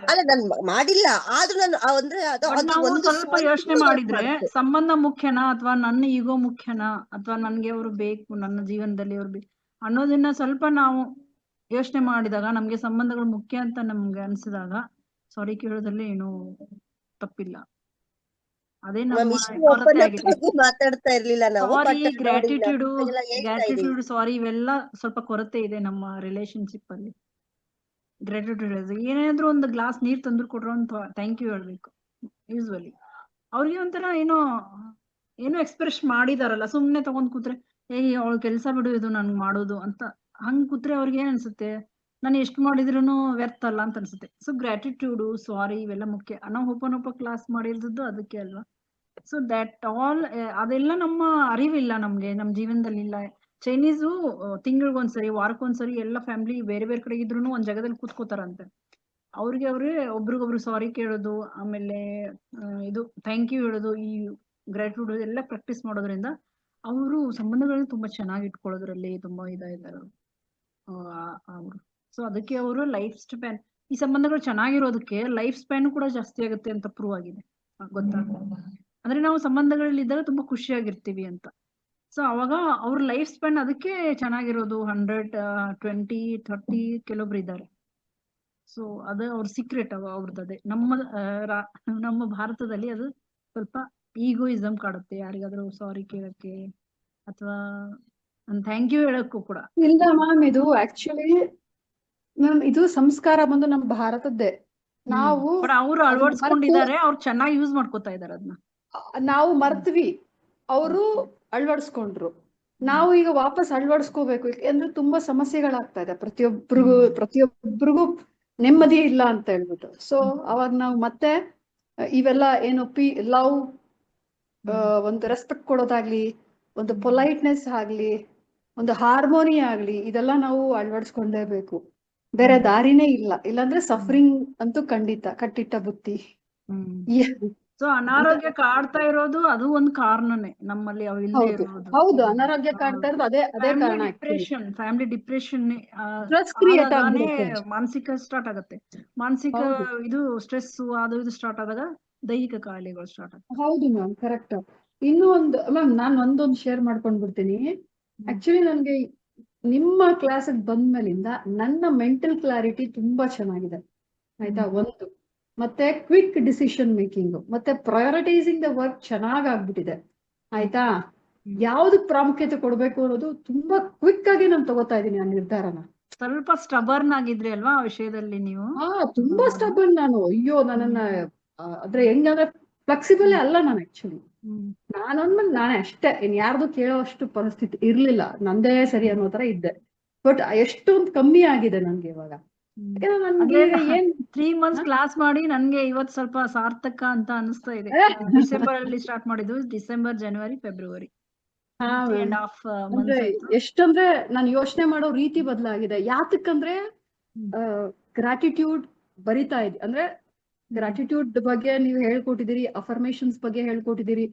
ಅಲ್ಲ, ನಾನು ಮಾಡಿಲ್ಲ, ಆದ್ರೂ ನಾನು ಅಂದ್ರೆ ಸ್ವಲ್ಪ ಯೋಚನೆ ಮಾಡಿದ್ರೆ ಸಂಬಂಧ ಮುಖ್ಯನಾ ಅಥವಾ ನನ್ನ ಈಗೋ ಮುಖ್ಯನಾ ಅಥವಾ ನನ್ಗೆ ಅವ್ರು ಬೇಕು, ನನ್ನ ಜೀವನದಲ್ಲಿ ಅವ್ರು ಬೇಕು ಅನ್ನೋದನ್ನ ಸ್ವಲ್ಪ ನಾವು ಯೋಚನೆ ಮಾಡಿದಾಗ, ನಮ್ಗೆ ಸಂಬಂಧಗಳು ಮುಖ್ಯ ಅಂತ ನಮ್ಗೆ ಅನ್ಸಿದಾಗ ಸಾರಿ ಕೇಳೋದ್ರಲ್ಲಿ ಏನು ತಪ್ಪಿಲ್ಲ. ಅದೇ ಮಾತಾಡ್ತಾ ಇರ್ಲಿಲ್ಲ ನಾವು. ಗ್ರಾಟಿಟ್ಯೂಡ್ ಸಾರಿ ಇವೆಲ್ಲ ಸ್ವಲ್ಪ ಕೊರತೆ ಇದೆ ನಮ್ಮ ರಿಲೇಶನ್ಶಿಪ್ ಅಲ್ಲಿ. ಗ್ರಾಟಿಟ್ಯೂಡ್ ಏನಾದ್ರು ಒಂದು ಗ್ಲಾಸ್ ನೀರ್ ತಂದ್ರು ಕೊಟ್ರು ಅಂತ ಥ್ಯಾಂಕ್ ಯು ಹೇಳ್ಬೇಕು. ಯೂಸ್ವಲಿ ಅವ್ರಿಗೆ ಒಂಥರ ಏನೋ ಎಕ್ಸ್ಪ್ರೆಸ್ ಮಾಡಿದಾರಲ್ಲ, ಸುಮ್ನೆ ತಗೊಂಡ್ ಕೂತ್ರೆ ಅವಳ ಕೆಲ್ಸ ಬಿಡು, ಇದು ನನ್ಗೆ ಮಾಡೋದು ಅಂತ ಹಂಗ್ ಕೂತ್ರೆ ಅವ್ರಿಗೆ ಏನ್ ಅನ್ಸುತ್ತೆ, ನಾನು ಎಷ್ಟು ಮಾಡಿದ್ರು ವ್ಯರ್ಥ ಅಲ್ಲ ಅಂತ ಅನ್ಸುತ್ತೆ. ಸೊ ಗ್ರಾಟಿಟ್ಯೂಡ್, ಸಾರಿ ಇವೆಲ್ಲ ಮುಖ್ಯ. ನಾವು ಒಬ್ಬನೊಬ್ಬ ಕ್ಲಾಸ್ ಮಾಡಿರೋದು ಅದಕ್ಕೆ ಅಲ್ವಾ. ಸೊ ದಟ್ ಆಲ್ ಅದೆಲ್ಲ ನಮ್ಮ ಅರಿವಿಲ್ಲ, ನಮ್ಗೆ ನಮ್ಮ ಜೀವನದಲ್ಲಿ ಇಲ್ಲ. ಚೈನೀಸು ತಿಂಗಳಿಗೊಂದ್ಸರಿ, ವಾರಕ್ಕೊಂದ್ಸರಿ ಎಲ್ಲ ಫ್ಯಾಮಿಲಿ ಬೇರೆ ಬೇರೆ ಕಡೆ ಇದ್ರು ಒಂದ್ ಜಾಗದಲ್ಲಿ ಕೂತ್ಕೋತಾರಂತೆ. ಅವ್ರಿಗೆ ಒಬ್ರಿಗೊಬ್ರು ಸಾರಿ ಕೇಳೋದು, ಆಮೇಲೆ ಇದು ಥ್ಯಾಂಕ್ ಯು ಹೇಳೋದು, ಈ ಗ್ರಾಟಿಟ್ಯೂಡ್ ಎಲ್ಲ ಪ್ರಾಕ್ಟೀಸ್ ಮಾಡೋದ್ರಿಂದ ಅವರು ಸಂಬಂಧಗಳನ್ನ ತುಂಬಾ ಚೆನ್ನಾಗಿ ಇಟ್ಕೊಳ್ಳೋದ್ರಲ್ಲಿ ತುಂಬಾ ಇದಾಗಿದ್ದಾರೆ ಅವರು. ಸೊ ಅದಕ್ಕೆ ಅವರು ಲೈಫ್ ಸ್ಪ್ಯಾನ್, ಈ ಸಂಬಂಧಗಳು ಚೆನ್ನಾಗಿರೋದಕ್ಕೆ ಲೈಫ್ ಸ್ಪ್ಯಾನ್ ಕೂಡ ಜಾಸ್ತಿ ಆಗುತ್ತೆ ಅಂತ ಪ್ರೂವ್ ಆಗಿದೆ, ಗೊತ್ತಾ. ಅಂದ್ರೆ ನಾವು ಸಂಬಂಧಗಳಲ್ಲಿ ಇದ್ದಾಗ ತುಂಬಾ ಖುಷಿಯಾಗಿರ್ತೀವಿ ಅಂತ. ಸೊ ಅವಾಗ ಅವ್ರ ಲೈಫ್ ಸ್ಪ್ಯಾನ್ ಅದಕ್ಕೆ ಚೆನ್ನಾಗಿರೋದು 120, 30 ಕೆಲವೊಬ್ರು ಇದ್ದಾರೆ. ಸೊ ಅದು ಅವ್ರ ಸೀಕ್ರೆಟ್ ಅವ್ರದ್ದು. ಅದೇ ನಮ್ಮ ಭಾರತದಲ್ಲಿ ಅದು ಸ್ವಲ್ಪ ಈಗೋಯಿಸಮ್ ಕಾಡುತ್ತೆ, ಯಾರಿಗಾದ್ರೂ ಸಾರಿ ಕೇಳಕ್ಕೆ ಅಥವಾ ಥ್ಯಾಂಕ್ ಯು ಹೇಳಕ್ಕೂ ಕೂಡ ಇಲ್ಲ ಮ್ಯಾಮ್. ಇದು ಆಕ್ಚುಲಿ ಮ್ಯಾಮ್ ಇದು ಸಂಸ್ಕಾರ ಬಂದು ನಮ್ಮ ಭಾರತದ್ದೇ. ನಾವು ಅವ್ರು ಅಳವಡಿಸ್ಕೊಂಡಿದ್ದಾರೆ, ಅವ್ರು ಚೆನ್ನಾಗಿ ಯೂಸ್ ಮಾಡ್ಕೋತಾ ಇದಾರೆ ಅದನ್ನ. ನಾವು ಮರ್ತ್ವಿ, ಅವರು ಅಳವಡಿಸ್ಕೊಂಡ್ರು. ನಾವು ಈಗ ವಾಪಸ್ ಅಳವಡಿಸ್ಕೋಬೇಕು, ಯಾಕಂದ್ರೆ ತುಂಬಾ ಸಮಸ್ಯೆಗಳಾಗ್ತಾ ಇದೆ ಪ್ರತಿಯೊಬ್ಬರಿಗೂ ನೆಮ್ಮದಿ ಇಲ್ಲ ಅಂತ ಹೇಳ್ಬಿಟ್ಟು. ಸೊ ಅವಾಗ ನಾವು ಮತ್ತೆ ಇವೆಲ್ಲ ಏನು ಲವ್, ಒಂದು ರೆಸ್ಪೆಕ್ಟ್ ಕೊಡೋದಾಗ್ಲಿ, ಒಂದು ಪೊಲೈಟ್ನೆಸ್ ಆಗ್ಲಿ, ಒಂದು ಹಾರ್ಮೋನಿ ಆಗ್ಲಿ, ಇದೆಲ್ಲ ನಾವು ಅಳವಡಿಸ್ಕೊಂಡೇಬೇಕು. ಬೇರೆ ದಾರಿನೇ ಇಲ್ಲ. ಇಲ್ಲಾಂದ್ರೆ ಸಫರಿಂಗ್ ಅಂತೂ ಖಂಡಿತ ಕಟ್ಟಿಟ್ಟ ಬುತ್ತಿ. ಸೊ ಅನಾರೋಗ್ಯ ಕಾಡ್ತಾ ಇರೋದು ಅದು ಒಂದು ಕಾರಣನೇ ನಮ್ಮಲ್ಲಿ ಅವು ಇಲ್ಲದೆ ಇರೋದು. ಹೌದು, ಅನಾರೋಗ್ಯ ಕಾಡ್ತಾ ಇರೋದು ಅದೇ ಕಾರಣ. ಫ್ಯಾಮಿಲಿ ಡಿಪ್ರೆಷನ್ ಸ್ಟ್ರೆಸ್ ಕ್ರಿಯೇಟ್ ಆಗ್ಬಿಡುತ್ತೆ. ಮಾನಸಿಕ ಸ್ಟಾರ್ಟ್ ಆಗುತ್ತೆ. ಮಾನಸಿಕ ಇದು ಸ್ಟ್ರೆಸ್ ಅದು ಇದು ಸ್ಟಾರ್ಟ್ ಆದಾಗ ದೈಹಿಕ ಕಾಯಿಲೆಗಳು ಸ್ಟಾರ್ಟ್ ಆಗುತ್ತೆ. ಹೌದು ಮ್ಯಾಮ್, ಕರೆಕ್ಟ್. ಇನ್ನೂ ಒಂದು ಮ್ಯಾಮ್, ನಾನು ಒಂದೊಂದು ಶೇರ್ ಮಾಡ್ಕೊಂಡ್ ಬಿಡ್ತೀನಿ. ಆಕ್ಚುಲಿ ನನ್ಗೆ ನಿಮ್ಮ ಕ್ಲಾಸಿಗೆ ಬಂದ್ಮೇಲಿಂದ ನನ್ನ ಮೆಂಟಲ್ ಕ್ಲಾರಿಟಿ ತುಂಬಾ ಚೆನ್ನಾಗಿದೆ, ಆಯ್ತಾ. ಒಂದು ಮತ್ತೆ ಕ್ವಿಕ್ ಡಿಸಿಷನ್ ಮೇಕಿಂಗ್, ಮತ್ತೆ ಪ್ರಯಾರಿಟೈಸಿಂಗ್ ದ ವರ್ಕ್ ಚೆನ್ನಾಗ್ ಆಗ್ಬಿಟ್ಟಿದೆ, ಆಯ್ತಾ. ಯಾವ್ದಕ್ ಪ್ರಾಮುಖ್ಯತೆ ಕೊಡ್ಬೇಕು ಅನ್ನೋದು ತುಂಬಾ ಕ್ವಿಕ್ ಆಗಿ ನಾನು ತಗೋತಾ ಇದೀನಿ ಆ ನಿರ್ಧಾರನ. ಸ್ವಲ್ಪ ಸ್ಟಬರ್ನ್ ಆಗಿದ್ರಿ ಅಲ್ವಾ ಆ ವಿಷಯದಲ್ಲಿ ನೀವು? ತುಂಬಾ ಸ್ಟಬರ್ನ್ ನಾನು. ಅಯ್ಯೋ, ನನ್ನನ್ನ ಅಂದ್ರೆ ಹೆಂಗಂದ್ರೆ ಫ್ಲೆಕ್ಸಿಬಲ್ ಅಲ್ಲ ನಾನು ಆಕ್ಚುಲಿ. ನಾನೊಂದ್ಮೇಲೆ ನಾನೇ ಅಷ್ಟೇ, ಇನ್ ಯಾರ್ದು ಕೇಳೋ ಅಷ್ಟು ಪರಿಸ್ಥಿತಿ ಇರ್ಲಿಲ್ಲ, ನಂದೇ ಸರಿ ಅನ್ನೋ ತರ ಇದ್ದೆ. ಬಟ್ ಎಷ್ಟೊಂದು ಕಮ್ಮಿ ಆಗಿದೆ ನನ್ಗೆ ಇವಾಗ. 3 months ಕ್ಲಾಸ್ ಮಾಡಿ ನನ್ಗೆ ಇವತ್ತು ಸ್ವಲ್ಪ ಸಾರ್ಥಕ ಅಂತ ಅನಿಸ್ತಾ ಇದೆ. ಡಿಸೆಂಬರ್ ಅಲ್ಲಿ ಸ್ಟಾರ್ಟ್ ಮಾಡಿದ್ದು, ಡಿಸೆಂಬರ್, ಜನವರಿ, ಫೆಬ್ರವರಿ ಎಷ್ಟಂದ್ರೆ ನಾನು ಯೋಚನೆ ಮಾಡೋ ರೀತಿ ಬದಲಾಗಿದೆ. ಯಾತಕ್ಕಂದ್ರೆ ಗ್ರಾಟಿಟ್ಯೂಡ್ ಬರಿತಾ ಇದೆ. ಅಂದ್ರೆ ಗ್ರಾಟಿಟ್ಯೂಡ್ ಬಗ್ಗೆ ನೀವು ಹೇಳ್ಕೊಟ್ಟಿದ್ದೀರಿ, ಅಫರ್ಮೇಶನ್ಸ್ ಬಗ್ಗೆ ಹೇಳ್ಕೊಟ್ಟಿದ್ದೀರಿ.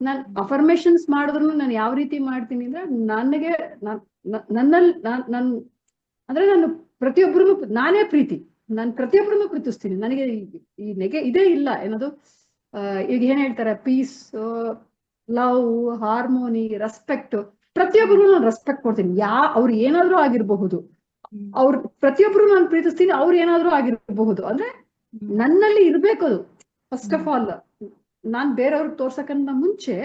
ನಾನ್ ಅಫರ್ಮೇಶನ್ಸ್ ಮಾಡಿದ್ರು ನಾನು ಯಾವ ರೀತಿ ಮಾಡ್ತೀನಿ ಅಂದ್ರೆ, ನನಗೆ ನನ್ನಲ್ಲಿ ಅಂದ್ರೆ ನಾನು ಪ್ರತಿಯೊಬ್ಬರು ನಾನೇ ನಾನು ಪ್ರತಿಯೊಬ್ಬರನ್ನು ಪ್ರೀತಿಸ್ತೀನಿ. ನನಗೆ ಈ ಇದೇ ಇಲ್ಲ ಏನದು, ಈಗ ಏನ್ ಹೇಳ್ತಾರೆ, ಪೀಸ್, ಲವ್, ಹಾರ್ಮೋನಿ, ರೆಸ್ಪೆಕ್ಟ್, ಪ್ರತಿಯೊಬ್ಬರು ನಾನು ರೆಸ್ಪೆಕ್ಟ್ ಕೊಡ್ತೀನಿ. ಅವ್ರು ಏನಾದ್ರೂ ಆಗಿರಬಹುದು, ಅವ್ರು ಪ್ರತಿಯೊಬ್ಬರು ನಾನು ಪ್ರೀತಿಸ್ತೀನಿ, ಅವ್ರು ಏನಾದ್ರೂ ಆಗಿರಬಹುದು. ಅಂದ್ರೆ ನನ್ನಲ್ಲಿ ಇರ್ಬೇಕು ಅದು. ಫಸ್ಟ್ ಆಫ್ ಆಲ್ ನಾನ್ ಬೇರೆಯವ್ರಿಗೆ ತೋರ್ಸಕ್ಕಿಂತ ಮುಂಚೆ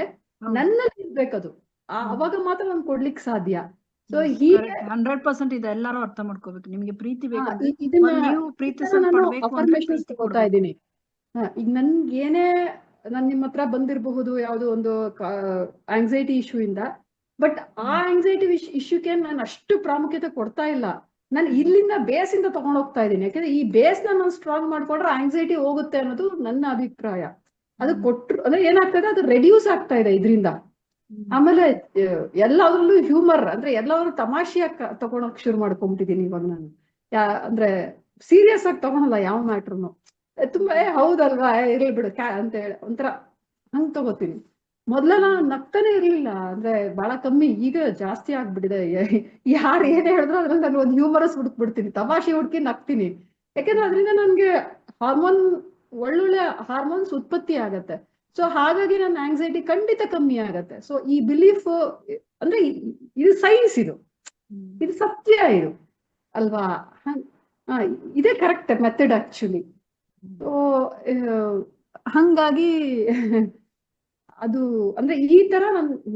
ನನ್ನಲ್ಲಿ ಇರ್ಬೇಕದು. ಅವಾಗ ಮಾತ್ರ ನಾನು ಕೊಡ್ಲಿಕ್ಕೆ ಸಾಧ್ಯ. ಸೊ ಹೀಗೆ 100% ಇದೆ, ಎಲ್ಲರೂ ಅರ್ಥ ಮಾಡ್ಕೋಬೇಕು. ನಿಮ್ಗೆ ಪ್ರೀತಿ ಬೇಕು, ನೀವು ಅಫರ್ಮೇಶನ್ಸ್ ತಗೋತಾ ಇದ್ದೀನಿ. ಈಗ ನನ್ಗೆ ಏನೇ ನಾನ್ ನಿಮ್ಮ ಹತ್ರ ಬಂದಿರಬಹುದು ಯಾವುದೋ ಒಂದು ಆಂಗ್ಸೈಟಿ ಇಶ್ಯೂ ಇಂದ, ಬಟ್ ಆ ಆಂಗ್ಸೈಟಿ ಇಶ್ಯೂಗೆ ನಾನು ಅಷ್ಟು ಪ್ರಾಮುಖ್ಯತೆ ಕೊಡ್ತಾ ಇಲ್ಲ. ನಾನು ಇಲ್ಲಿಂದ ಬೇಸ್ ಇಂದ ತಗೊಂಡ್ ಹೋಗ್ತಾ ಇದ್ದೀನಿ. ಯಾಕಂದ್ರೆ ಈ ಬೇಸ್ ನಾನು ಸ್ಟ್ರಾಂಗ್ ಮಾಡ್ಕೊಂಡ್ರೆ ಆಂಗ್ಸೈಟಿ ಹೋಗುತ್ತೆ ಅನ್ನೋದು ನನ್ನ ಅಭಿಪ್ರಾಯ. ಅದು ಕೊಟ್ರು ಅಂದ್ರೆ ಏನಾಗ್ತದೆ, ಅದು ರೆಡ್ಯೂಸ್ ಆಗ್ತಾ ಇದೆ ಇದರಿಂದ. ಆಮೇಲೆ ಎಲ್ಲಾದ್ರಲ್ಲೂ ಹ್ಯೂಮರ್, ಅಂದ್ರೆ ಎಲ್ಲಾದ್ರೂ ತಮಾಷೆಯಾಗಿ ತಗೊಳಕ್ ಶುರು ಮಾಡ್ಕೊಂಡ್ಬಿಟ್ಟಿದೀನಿ ಇವಾಗ ನಾನು. ಅಂದ್ರೆ ಸೀರಿಯಸ್ ಆಗಿ ತಗೊಳಲ್ಲ ಯಾವ ಮ್ಯಾಟ್ರನ್ನು. ತುಂಬಾ ಹೌದಲ್ವಾ, ಇರ್ಲಿ ಬಿಡು ಅಂತ ಹೇಳಿ ಒಂಥರ ಹಂಗ್ ತಗೋತೀನಿ. ಮೊದ್ಲೆಲ್ಲ ನಗ್ತಾನೆ ಇರ್ಲಿಲ್ಲ, ಅಂದ್ರೆ ಬಹಳ ಕಮ್ಮಿ. ಈಗ ಜಾಸ್ತಿ ಆಗ್ಬಿಟ್ಟಿದೆ. ಯಾರು ಏನೇ ಹೇಳಿದ್ರು ಅದ್ರಲ್ಲಿ ನಾನು ಒಂದು ಹ್ಯೂಮರಸ್ ಹುಡುಕ್ಬಿಡ್ತೀನಿ, ತಮಾಷೆ ಹುಡುಕಿ ನಗ್ತೀನಿ. ಯಾಕಂದ್ರೆ ಅದರಿಂದ ನನ್ಗೆ ಒಳ್ಳೊಳ್ಳೆ ಹಾರ್ಮೋನ್ಸ್ ಉತ್ಪತ್ತಿ ಆಗತ್ತೆ. ಸೊ ಹಾಗಾಗಿ ನನ್ನ ಆಂಗ್ಸೈಟಿ ಖಂಡಿತ ಕಮ್ಮಿ ಆಗತ್ತೆ. ಸೊ ಈ ಬಿಲೀಫ್ ಅಂದ್ರೆ ಇದು ಸೈನ್ಸ್, ಇದು ಸತ್ಯ, ಇದು ಅಲ್ವಾ. ಇದೇ ಕರೆಕ್ಟ್ ಮೆಥಡ್ ಆಕ್ಚುಲಿ. ಸೊ ಹಂಗಾಗಿ ಅದು ಅಂದ್ರೆ ಈ ತರ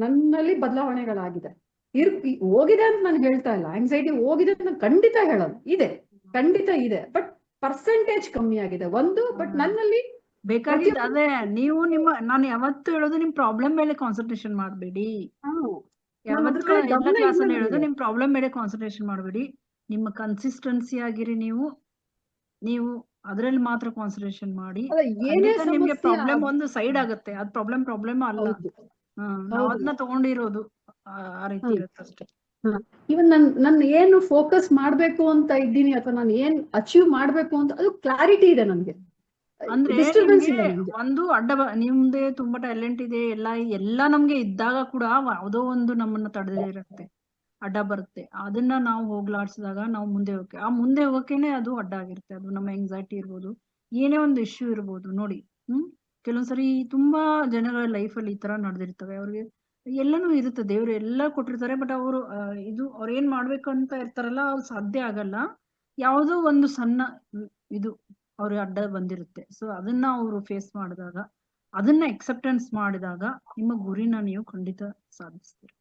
ನನ್ನಲ್ಲಿ ಬದಲಾವಣೆಗಳಾಗಿದೆ. ಹೋಗಿದೆ ಅಂತ ನಾನು ಹೇಳ್ತಾ ಇಲ್ಲ, ಆಂಗ್ಸೈಟಿ ಹೋಗಿದೆ ಅಂತ ನಾನು ಖಂಡಿತ ಹೇಳೋದು ಇದೆ, ಖಂಡಿತ ಇದೆ. ಬಟ್ ಪರ್ಸೆಂಟೇಜ್ ಕಮ್ಮಿ ಆಗಿದೆ ಒಂದು. ಬಟ್ ನನ್ನಲ್ಲಿ ಬೇಕಾಗಿದ್ದು ಅದೇ. ನೀವು ನಾನು ಯಾವತ್ತು ಹೇಳೋದು, ನಿಮ್ ಪ್ರಾಬ್ಲಮ್ ಮೇಲೆ ಕಾನ್ಸಂಟ್ರೇಷನ್ ಮಾಡಬೇಡಿ. ಯಾವತ್ತು ಎಲ್ಲ ಕ್ಲಾಸಲ್ಲಿ ಹೇಳೋದು, ನಿಮ್ ಪ್ರಾಬ್ಲಮ್ ಮೇಲೆ ಕಾನ್ಸಂಟ್ರೇಷನ್ ಮಾಡಬೇಡಿ. ನಿಮ್ಮ ಕನ್ಸಿಸ್ಟೆನ್ಸಿ ಆಗಿರಿ. ನೀವು ಅದ್ರಲ್ಲಿ ಮಾತ್ರ ಕಾನ್ಸಂಟ್ರೇಷನ್ ಮಾಡಿ. ನಿಮ್ಗೆ ಪ್ರಾಬ್ಲಮ್ ಒಂದು ಸೈಡ್ ಆಗುತ್ತೆ, ಅದ್ ಪ್ರಾಬ್ಲಮ್ ಅಲ್ಲ. ನಾವ್ ಅದನ್ನ ತಗೊಂಡಿರೋದು ಆ ರೀತಿ ಇರುತ್ತೆ ಅಷ್ಟೇ. ಇವನ್ ನನ್ ಏನು ಫೋಕಸ್ ಮಾಡ್ಬೇಕು ಅಂತ ಇದ್ದೀನಿ, ಅಥವಾ ನಾನು ಏನ್ ಅಚೀವ್ ಮಾಡ್ಬೇಕು ಅಂತ ಅದು ಕ್ಲಾರಿಟಿ ಇದೆ ನನ್ಗೆ. ಅಂದ್ರೆ ಒಂದು ನಿಮ್ದೆ ತುಂಬಾ ಟ್ಯಾಲೆಂಟ್ ಇದೆ, ಎಲ್ಲ ನಮ್ಗೆ ಇದ್ದಾಗ ಕೂಡ ಯಾವುದೋ ಒಂದು ನಮ್ಮನ್ನ ತಡೆದಿರುತ್ತೆ, ಅಡ್ಡ ಬರುತ್ತೆ. ಅದನ್ನ ನಾವು ಹೋಗ್ಲಾಡ್ಸಿದಾಗ ನಾವು ಮುಂದೆ ಹೋಗಕ್ಕೆ, ಆ ಮುಂದೆ ಹೋಗಕ್ಕೇನೆ ಅದು ಅಡ್ಡ ಆಗಿರುತ್ತೆ. ಅದು ನಮ್ಮ ಎಂಗ್ಸೈಟಿ ಇರ್ಬೋದು, ಏನೇ ಒಂದು ಇಶ್ಯೂ ಇರ್ಬೋದು. ನೋಡಿ, ಕೆಲವೊಂದ್ಸರಿ ತುಂಬಾ ಜನಗಳ ಲೈಫಲ್ಲಿ ಈ ತರ ನಡೆದಿರ್ತವೆ. ಅವ್ರಿಗೆ ಎಲ್ಲಾನು ಇರುತ್ತೆ, ದೇವ್ರು ಎಲ್ಲ ಕೊಟ್ಟಿರ್ತಾರೆ. ಬಟ್ ಅವ್ರು ಅವ್ರು ಏನ್ ಮಾಡ್ಬೇಕು ಅಂತ ಇರ್ತಾರಲ್ಲ, ಅವ್ರು ಸಾಧ್ಯ ಆಗಲ್ಲ. ಯಾವುದೋ ಒಂದು ಸಣ್ಣ ಇದು ಅವ್ರಿಗೆ ಅಡ್ಡ ಬಂದಿರುತ್ತೆ. ಸೊ ಅದನ್ನ ಅವರು ಫೇಸ್ ಮಾಡಿದಾಗ, ಅದನ್ನ ಎಕ್ಸೆಪ್ಟೆನ್ಸ್ ಮಾಡಿದಾಗ ನಿಮ್ಮ ಗುರಿನ ನೀವು ಖಂಡಿತ ಸಾಧಿಸ್ತೀರಿ.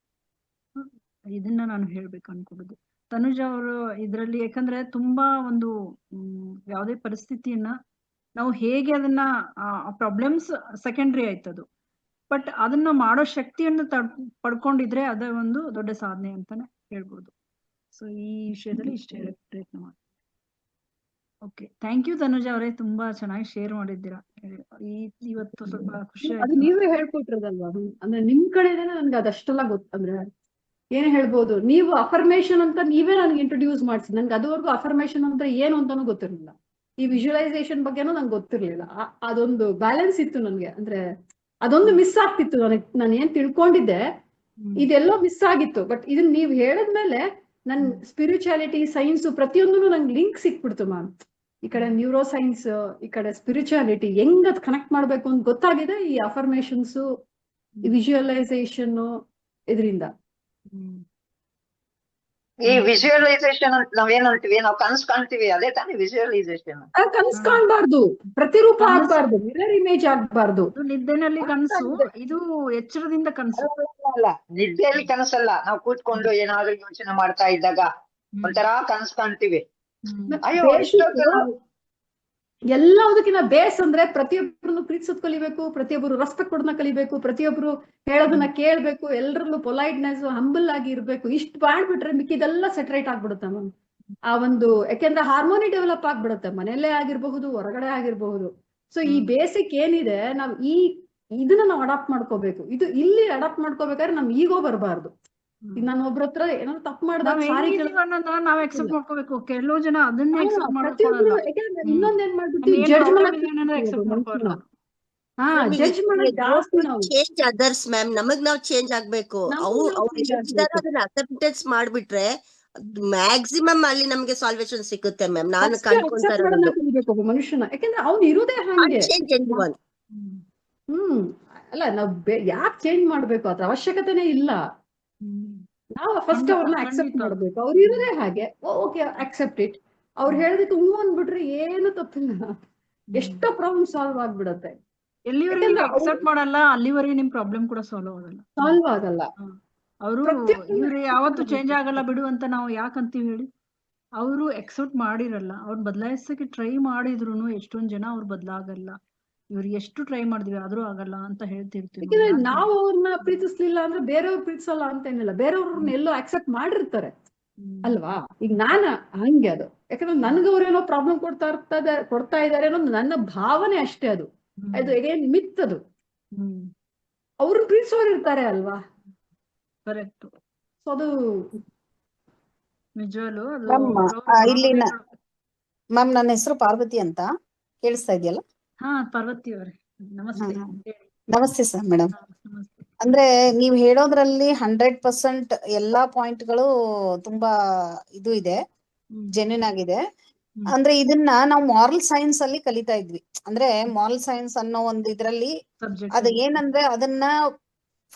ಇದನ್ನ ನಾನು ಹೇಳ್ಬೇಕು ಅನ್ಕೊಳ್ಳೋದು. ತನುಜ ಅವರು ಇದ್ರಲ್ಲಿ, ಯಾಕಂದ್ರೆ ತುಂಬಾ ಒಂದು ಯಾವುದೇ ಪರಿಸ್ಥಿತಿಯನ್ನ ನಾವು ಹೇಗೆ ಅದನ್ನ ಪ್ರಾಬ್ಲಮ್ಸ್ ಸೆಕೆಂಡ್ರಿ ಆಯ್ತದು. ಬಟ್ ಅದನ್ನ ಮಾಡೋ ಶಕ್ತಿಯನ್ನು ಪಡ್ಕೊಂಡಿದ್ರೆ ಅದೇ ಒಂದು ದೊಡ್ಡ ಸಾಧನೆ ಅಂತಾನೆ ಹೇಳ್ಬೋದು. ಸೊ ಈ ವಿಷಯದಲ್ಲಿ ಇಷ್ಟೇ ಹೇಳಕ್ ಪ್ರಯತ್ನ ಮಾಡಿ. ಓಕೆ, ಥ್ಯಾಂಕ್ ಯು ತನುಜ ಅವರೇ, ತುಂಬಾ ಚೆನ್ನಾಗಿ ಶೇರ್ ಮಾಡಿದ್ದೀರಾ. ಇವತ್ತು ಸ್ವಲ್ಪ ಖುಷಿ ಅದು ಆಯ್ತು. ನೀವೇ ಹೇಳ್ಕೊಟ್ರದಲ್ವಾ, ಅಂದ್ರೆ ನಿಮ್ ಕಡೆನೇ ನನ್ಗೆ ಅದಷ್ಟೆಲ್ಲ ಅಂದ್ರೆ ಏನ್ ಹೇಳ್ಬೋದು, ನೀವು ಅಫರ್ಮೇಶನ್ ಅಂತ ನೀವೇ ನನ್ಗೆ ಇಂಟ್ರೊಡ್ಯೂಸ್ ಮಾಡ್ಸಿ. ನನ್ಗೆ ಅದುವರೆಗೂ ಅಫರ್ಮೇಶನ್ ಅಂದ್ರೆ ಏನು ಅಂತಾನು ಗೊತ್ತಿರ್ಲಿಲ್ಲ. ಈ ವಿಜುವಲೈಸೇಷನ್ ಬಗ್ಗೆನೂ ನಂಗೆ ಗೊತ್ತಿರ್ಲಿಲ್ಲ. ಅದೊಂದು ಬ್ಯಾಲೆನ್ಸ್ ಇತ್ತು ನನ್ಗೆ, ಅಂದ್ರೆ ಅದೊಂದು ಮಿಸ್ ಆಗ್ತಿತ್ತು ನನಗೆ. ನಾನು ಏನ್ ತಿಳ್ಕೊಂಡಿದ್ದೆ ಇದೆಲ್ಲೋ ಮಿಸ್ ಆಗಿತ್ತು. ಬಟ್ ಇದನ್ನ ನೀವ್ ಹೇಳಿದ್ಮೇಲೆ ನನ್ ಸ್ಪಿರಿಚುಯಾಲಿಟಿ, ಸೈನ್ಸ್ ಪ್ರತಿಯೊಂದೂ ನಂಗೆ ಲಿಂಕ್ ಸಿಕ್ಬಿಡ್ತು ಮ್ಯಾಮ್. ಈ ಕಡೆ ನ್ಯೂರೋ ಸೈನ್ಸ್, ಈ ಕಡೆ ಸ್ಪಿರಿಚುಯಾಲಿಟಿ ಹೆಂಗ್ ಅದ್ ಕನೆಕ್ಟ್ ಮಾಡ್ಬೇಕು ಅಂತ ಗೊತ್ತಾಗಿದೆ ಈ ಅಫರ್ಮೇಶನ್ಸ್, ಈ ವಿಜುವಲೈಸೇಷನ್ ಇದರಿಂದ. ಈ ವಿಜುವಲೈಸೇಷನ್ ನಾವೇನಂತೀವಿ, ನಾವು ಕನ್ಸ್ ಕಾಣ್ತೀವಿ, ಅದೇ ತಾನೇ ವಿಜುವಲೈಸೇಷನ್. ಕನ್ಸ್ ಕಾಣ್ಬಾರ್ದು, ಪ್ರತಿರೂಪ ಆಗ್ಬಾರ್ದು, ಮಿರರ್ ಇಮೇಜ್ ಆಗ್ಬಾರ್ದು. ನಿದ್ದೆನಲ್ಲಿ ಕನಸು, ಇದು ಎಚ್ಚರದಿಂದ ಕನಸು ಅಲ್ಲ, ನಿದ್ದೆಯಲ್ಲಿ ಕನಸಲ್ಲ. ನಾವು ಕೂತ್ಕೊಂಡು ಏನಾದ್ರೂ ಯೋಚನೆ ಮಾಡ್ತಾ ಇದ್ದಾಗ ಒಂಥರ ಕನಸು ಕಾಣ್ತೀವಿ. ಅಯ್ಯೋ ಎಲ್ಲದಕ್ಕಿಂತ ಬೇಸ್ ಅಂದ್ರೆ ಪ್ರತಿಯೊಬ್ಬರನ್ನು ಪ್ರೀತಿಸೋದ್ ಕಲಿಬೇಕು, ಪ್ರತಿಯೊಬ್ಬರು ರೆಸ್ಪೆಕ್ಟ್ ಕೊಡೋದನ್ನ ಕಲಿಬೇಕು, ಪ್ರತಿಯೊಬ್ರು ಹೇಳೋದನ್ನ ಕೇಳ್ಬೇಕು, ಎಲ್ಲರಲ್ಲೂ ಪೊಲೈಟ್ನೆಸ್, ಹಂಬಲ್ ಆಗಿ ಇರ್ಬೇಕು. ಇಷ್ಟು ಮಾಡ್ಬಿಟ್ರೆ ಮಿಕ್ಕಿದೆಲ್ಲ ಸೆಟ್ರೇಟ್ ಆಗ್ಬಿಡುತ್ತೆ ಮ್ಯಾಮ್. ಆ ಒಂದು ಯಾಕೆಂದ್ರೆ ಹಾರ್ಮೋನಿ ಡೆವಲಪ್ ಆಗ್ಬಿಡುತ್ತೆ, ಮನೆಯಲ್ಲೇ ಆಗಿರ್ಬಹುದು, ಹೊರಗಡೆ ಆಗಿರ್ಬಹುದು. ಸೊ ಈ ಬೇಸಿಕ್ ಏನಿದೆ, ನಾವ್ ಇದನ್ನ ನಾವು ಅಡಾಪ್ಟ್ ಮಾಡ್ಕೋಬೇಕು. ಇದು ಇಲ್ಲಿ ಅಡಾಪ್ಟ್ ಮಾಡ್ಕೋಬೇಕಾದ್ರೆ ನಮ್ ಈಗೋ ಬರಬಾರ್ದು. ಈಗ ನಾನು ಒಬ್ರ ಹತ್ರ ಏನಾದ್ರು ತಪ್ಪು ಮಾಡಿದಾಗ ನಾವ್ ಎಕ್ಸೆಪ್ಟ್ ಮಾಡ್ಕೋಬೇಕು. ಕೆಲವು ಜನ ಅದನ್ನೇ ಎಕ್ಸೆಪ್ಟ್ ಪ್ರತಿಯೊಬ್ರು ಇನ್ನೊಂದೇನ್ ಮಾಡ್ಬಿಟ್ಟು ಜಡ್ಜ್ ಮಾಡಕ್ ಜಾಸ್ತಿ ನಾವು ಚೇಂಜ್ ಅದರ್ಸ್ ಮ್ಯಾಮ್. ನಮಗ್ ನಾವ್ ಚೇಂಜ್ ಆಗ್ಬೇಕು. ಅವ್ರು ಅದನ್ನ ಅಕ್ಸೆಪ್ಟೆನ್ಸ್ ಮಾಡ್ಬಿಟ್ರೆ ಮ್ಯಾಕ್ಸಿಮಮ್ ಅಲ್ಲಿ ನಮ್ಗೆ ಸಾಲ್ವೇಷನ್ ಸಿಗುತ್ತೆ ಮ್ಯಾಮ್. ನಾನು ಕಲ್ತ್ಕೊಂತ ಇರೋದು ಮನುಷ್ಯನ, ಯಾಕಂದ್ರೆ ಅವ್ನು ಇರುದೇ ಹಾಗೆ. ಅಲ್ಲ, ನಾವ್ ಯಾಕೆ ಚೇಂಜ್ ಮಾಡ್ಬೇಕು, ಅದ್ರ ಅವಶ್ಯಕತೆನೇ ಇಲ್ಲ. ನಾವು ಫಸ್ಟ್ ಅವ್ರನ್ನ ಅಕ್ಸೆಪ್ಟ್ ಮಾಡ್ಬೇಕು. ಅವ್ರು ಇರೋದೇ ಹಾಗೆ, ಓಕೆ ಅಕ್ಸೆಪ್ಟ್ ಇಟ್. ಅವ್ರು ಹೇಳಿದಕ್ಕೆ ಹೂ ಅಂದ್ಬಿಟ್ರೆ ಏನು ತಪ್ಪಿಲ್ಲ, ಎಷ್ಟೋ ಪ್ರಾಬ್ಲಮ್ ಸಾಲ್ವ್ ಆಗ್ಬಿಡತ್ತೆ. ಎಲ್ಲಿವರೆಗೆ ಅಕ್ಸೆಪ್ಟ್ ಮಾಡಲ್ಲ ಅಲ್ಲಿವರೆಗೆ ನಿಮ್ ಪ್ರಾಬ್ಲಮ್ ಕೂಡ ಸಾಲ್ವ್ ಆಗಲ್ಲ. ಅವರು ಇವ್ರು ಯಾವತ್ತು ಚೇಂಜ್ ಆಗಲ್ಲ ಬಿಡು ಅಂತ ನಾವು ಯಾಕಂತೀವಿ ಹೇಳಿ? ಅವರು ಎಕ್ಸೆಪ್ಟ್ ಮಾಡಿರಲ್ಲ. ಅವ್ರು ಬದಲಾಯಿಸಕ್ಕೆ ಟ್ರೈ ಮಾಡಿದ್ರು ಎಷ್ಟೊಂದ್ ಜನ ಅವ್ರು ಬದಲಾಗಲ್ಲ. ಇವ್ರಿಗೆ ಎಷ್ಟು ಟ್ರೈ ಮಾಡಿದ್ವಿ ಆದ್ರೂ ಆಗಲ್ಲ ಅಂತ ಹೇಳ್ತಿರ್ತೀವಿ. ಯಾಕಂದ್ರೆ ನಾವು ಅವ್ರನ್ನ ಪ್ರೀತಿಸ್ಲಿಲ್ಲ ಅಂದ್ರೆ ಬೇರೆಯವ್ರು ಪ್ರೀತಿಸಲ್ಲ ಅಂತ ಏನಿಲ್ಲ. ಬೇರೆಯವ್ರನ್ನ ಎಲ್ಲೋ ಅಕ್ಸೆಪ್ಟ್ ಮಾಡಿರ್ತಾರೆ ಅಲ್ವಾ? ಈಗ ನಾನ ಹಂಗೆ, ಅದು ಯಾಕಂದ್ರೆ ನನ್ಗೆ ಅವ್ರೇನೋ ಪ್ರಾಬ್ಲಮ್ ಕೊಡ್ತಾ ಇದಾರೆ ಅನ್ನೋದು ನನ್ನ ಭಾವನೆ ಅಷ್ಟೇ. ಅದು ಎಗೇನ್ ಮಿತ್. ಅದು ಅವ್ರನ್ನ ಪ್ರೀತಿಸೋರು ಇರ್ತಾರೆ ಅಲ್ವಾ? ಕರೆಕ್ಟ್. ಅದು ನಿಜವಲ್ಲೂ ಇಲ್ಲಿ ಮ್ಯಾಮ್, ನನ್ನ ಹೆಸರು ಪಾರ್ವತಿ ಅಂತ. ಕೇಳಿಸ್ತಾ ಇದೆಯಲ್ಲ? ಹಾ, ಪಾರ್ವತಿ ಅವರೇ ನಮಸ್ತೆ. ನಮಸ್ತೆ ಸರ್ ಮೇಡಮ್. ಅಂದ್ರೆ ನೀವ್ ಹೇಳೋದ್ರಲ್ಲಿ 100% ಎಲ್ಲಾ ಪಾಯಿಂಟ್ಗಳು ತುಂಬಾ ಇದು ಇದೆ, ಜೆನ್ಯೂನ್ ಆಗಿದೆ. ಅಂದ್ರೆ ಇದನ್ನ ನಾವು ಮಾರಲ್ ಸೈನ್ಸ್ ಅಲ್ಲಿ ಕಲಿತಾ ಇದ್ವಿ. ಅಂದ್ರೆ ಮಾರಲ್ ಸೈನ್ಸ್ ಅನ್ನೋ ಒಂದು ಇದ್ರಲ್ಲಿ ಅದು ಏನಂದ್ರೆ ಅದನ್ನ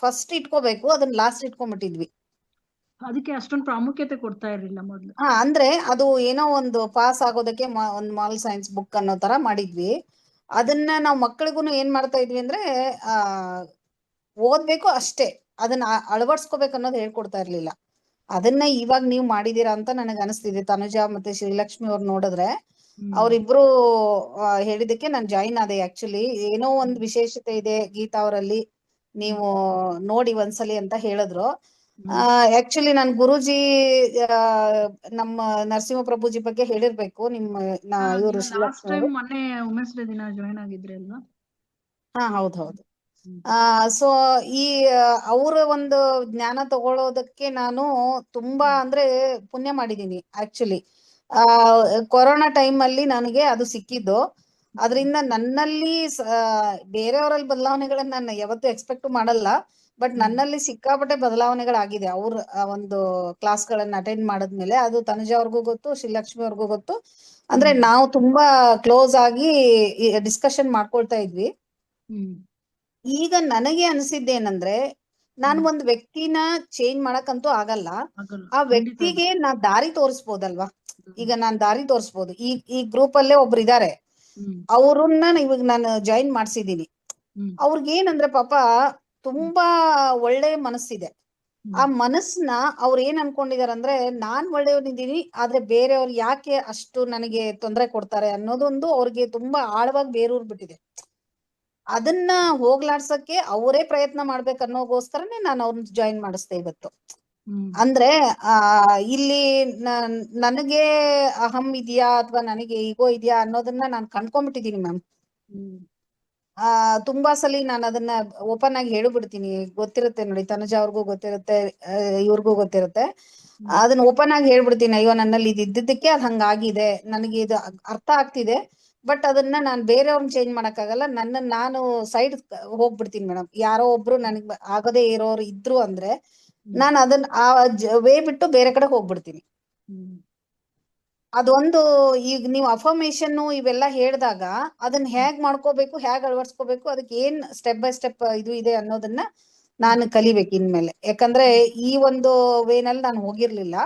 ಫಸ್ಟ್ ಇಟ್ಕೋಬೇಕು, ಅದನ್ನ ಲಾಸ್ಟ್ ಇಟ್ಕೊಂಡ್ಬಿಟ್ಟಿದ್ವಿ. ಅದಕ್ಕೆ ಅಷ್ಟೊಂದು ಪ್ರಾಮುಖ್ಯತೆ ಕೊಡ್ತಾ ಇರ್ಲಿಲ್ಲ ಮೊದ್ಲು. ಅಂದ್ರೆ ಅದು ಏನೋ ಒಂದು ಪಾಸ್ ಆಗೋದಕ್ಕೆ ಒಂದು ಮಾರಲ್ ಸೈನ್ಸ್ ಬುಕ್ ಅನ್ನೋ ತರ ಮಾಡಿದ್ವಿ. ಅದನ್ನ ನಾವು ಮಕ್ಕಳಿಗೂ ಏನ್ ಮಾಡ್ತಾ ಇದ್ವಿ ಅಂದ್ರೆ ಓದ್ಬೇಕು ಅಷ್ಟೇ, ಅದನ್ನ ಅಳವಡಿಸ್ಕೋಬೇಕು ಅನ್ನೋದು ಹೇಳ್ಕೊಡ್ತಾ ಇರ್ಲಿಲ್ಲ. ಅದನ್ನ ಇವಾಗ ನೀವು ಮಾಡಿದೀರಾ ಅಂತ ನನಗೆ ಅನಿಸ್ತಿದೆ. ತನುಜಾ ಮತ್ತೆ ಶ್ರೀಲಕ್ಷ್ಮಿ ಅವ್ರು ನೋಡಿದ್ರೆ ಅವ್ರಿಬ್ರು ಹೇಳಿದಕ್ಕೆ ನಾನು ಜಾಯಿನ್ ಆದೆ. ಆಕ್ಚುಲಿ ಏನೋ ಒಂದು ವಿಶೇಷತೆ ಇದೆ ಗೀತಾ ಅವರಲ್ಲಿ, ನೀವು ನೋಡಿ ಒಂದ್ಸಲಿ ಅಂತ ಹೇಳಿದ್ರು. ಆಕ್ಚುಲಿ ನನ್ ಗುರೂಜಿ ನಮ್ಮ ನರಸಿಂಹ ಪ್ರಭುಜಿ ಬಗ್ಗೆ ಹೇಳಿರ್ಬೇಕು. ಇವರು ಮೊನ್ನೆ ವುಮೆನ್ಸ್ ಡೇ ದಿನ ಜಾಯಿನ್ ಆಗಿದ್ರಿ ಅಲ್ವಾ? ಹಾ, ಹೌದೌದು. ಸೊ ಈ ಅವರ ಒಂದು ಜ್ಞಾನ ತಗೊಳ್ಳೋದಕ್ಕೆ ನಾನು ತುಂಬಾ ಅಂದ್ರೆ ಪುಣ್ಯ ಮಾಡಿದೀನಿ. ಆಕ್ಚುಲಿ ಕೊರೋನಾ ಟೈಮ್ ಅಲ್ಲಿ ನನಗೆ ಅದು ಸಿಕ್ಕಿದ್ದು. ಅದರಿಂದ ನನ್ನಲ್ಲಿ ಬೇರೆಯವರಲ್ಲಿ ಬದಲಾವಣೆಗಳನ್ನ ನಾನು ಯಾವತ್ತೂ ಎಕ್ಸ್ಪೆಕ್ಟ್ ಮಾಡಲ್ಲ, ಬಟ್ ನನ್ನಲ್ಲಿ ಸಿಕ್ಕಾಪಟ್ಟೆ ಬದಲಾವಣೆಗಳಾಗಿದೆ ಅವ್ರ ಒಂದು ಕ್ಲಾಸ್ಗಳನ್ನ ಅಟೆಂಡ್ ಮಾಡಿದ್ಮೇಲೆ. ಅದು ತನುಜಾ ಅವ್ರಿಗೂ ಗೊತ್ತು, ಶ್ರೀಲಕ್ಷ್ಮಿ ಅವ್ರಿಗೂ ಗೊತ್ತು. ಅಂದ್ರೆ ನಾವು ತುಂಬಾ ಕ್ಲೋಸ್ ಆಗಿ ಡಿಸ್ಕಷನ್ ಮಾಡ್ಕೊಳ್ತಾ ಇದ್ವಿ. ಈಗ ನನಗೆ ಅನ್ಸಿದ್ದೇನಂದ್ರೆ, ನಾನು ಒಂದು ವ್ಯಕ್ತಿನ ಚೇಂಜ್ ಮಾಡಕ್ಕಂತೂ ಆಗಲ್ಲ. ಆ ವ್ಯಕ್ತಿಗೆ ನಾ ದಾರಿ ತೋರಿಸ್ಬೋದಲ್ವಾ? ಈಗ ನಾನ್ ದಾರಿ ತೋರಿಸ್ಬೋದು. ಈ ಗ್ರೂಪ್ ಅಲ್ಲೇ ಒಬ್ರು ಇದಾರೆ, ಅವ್ರನ್ನ ಇವಾಗ ನಾನು ಜಾಯಿನ್ ಮಾಡ್ಸಿದೀನಿ. ಅವ್ರಿಗೇನಂದ್ರೆ ಪಾಪ ತುಂಬಾ ಒಳ್ಳೆ ಮನಸ್ಸಿದೆ. ಆ ಮನಸ್ಸನ್ನ ಅವ್ರು ಏನ್ ಅನ್ಕೊಂಡಿದಾರೆ ಅಂದ್ರೆ, ನಾನ್ ಒಳ್ಳೆಯವನಿದ್ದೀನಿ ಆದ್ರೆ ಬೇರೆಯವ್ರು ಯಾಕೆ ಅಷ್ಟು ನನಗೆ ತೊಂದರೆ ಕೊಡ್ತಾರೆ ಅನ್ನೋದೊಂದು ಅವ್ರಿಗೆ ತುಂಬಾ ಆಳವಾಗಿ ಬೇರೂರ್ ಬಿಟ್ಟಿದೆ. ಅದನ್ನ ಹೋಗ್ಲಾಡ್ಸಕ್ಕೆ ಅವರೇ ಪ್ರಯತ್ನ ಮಾಡ್ಬೇಕನ್ನೋಗೋಸ್ಕರನೇ ನಾನು ಅವ್ರನ್ನ ಜಾಯಿನ್ ಮಾಡಿಸ್ದೆ ಇವತ್ತು. ಅಂದ್ರೆ ಇಲ್ಲಿ ನನಗೆ ಅಹಂ ಇದೆಯಾ ಅಥವಾ ನನಗೆ ಈಗೋ ಇದೆಯಾ ಅನ್ನೋದನ್ನ ನಾನು ಕಂಡ್ಕೊಂಡ್ಬಿಟ್ಟಿದೀನಿ ಮ್ಯಾಮ್. ತುಂಬಾ ಸಲಿ ನಾನು ಅದನ್ನ ಓಪನ್ ಆಗಿ ಹೇಳ್ಬಿಡ್ತೀನಿ, ಗೊತ್ತಿರುತ್ತೆ ನೋಡಿ, ತನುಜ ಅವ್ರಿಗೂ ಗೊತ್ತಿರುತ್ತೆ, ಇವ್ರಿಗೂ ಗೊತ್ತಿರುತ್ತೆ. ಅದನ್ನ ಓಪನ್ ಆಗಿ ಹೇಳ್ಬಿಡ್ತೀನಿ, ಅಯ್ಯೋ ನನ್ನಲ್ಲಿ ಇದು ಇದ್ದಿದ್ದಕ್ಕೆ ಅದು ಹಂಗಾಗಿದೆ, ನನಗೆ ಇದು ಅರ್ಥ ಆಗ್ತಿದೆ, ಬಟ್ ಅದನ್ನ ನಾನು ಬೇರೆಯವ್ರನ್ನ ಚೇಂಜ್ ಮಾಡಕ್ಕಾಗಲ್ಲ, ನಾನು ಸೈಡ್ ಹೋಗ್ಬಿಡ್ತೀನಿ ಮೇಡಮ್. ಯಾರೋ ಒಬ್ರು ನನಗ್ ಆಗದೇ ಇರೋರು ಇದ್ರು ಅಂದ್ರೆ ನಾನು ಅದನ್ನ ಆ ವೇ ಬಿಟ್ಟು ಬೇರೆ ಕಡೆ ಹೋಗ್ಬಿಡ್ತೀನಿ. ಅದೊಂದು ಈಗ ನೀವು ಅಫರ್ಮೇಶನ್ ಇವೆಲ್ಲ ಹೇಳಿದಾಗ ಅದನ್ನ ಹೇಗ್ ಮಾಡ್ಕೋಬೇಕು, ಹೇಗ್ ಅಳವಡಿಸ್ಕೋಬೇಕು, ಅದಕ್ಕೆ ಏನ್ ಸ್ಟೆಪ್ ಬೈ ಸ್ಟೆಪ್ ಇದು ಇದೆ ಅನ್ನೋದನ್ನ ನಾನು ಕಲಿಬೇಕು ಇನ್ಮೇಲೆ. ಯಾಕಂದ್ರೆ ಈ ಒಂದು ವೇನಲ್ಲಿ ನಾನು ಹೋಗಿರ್ಲಿಲ್ಲ,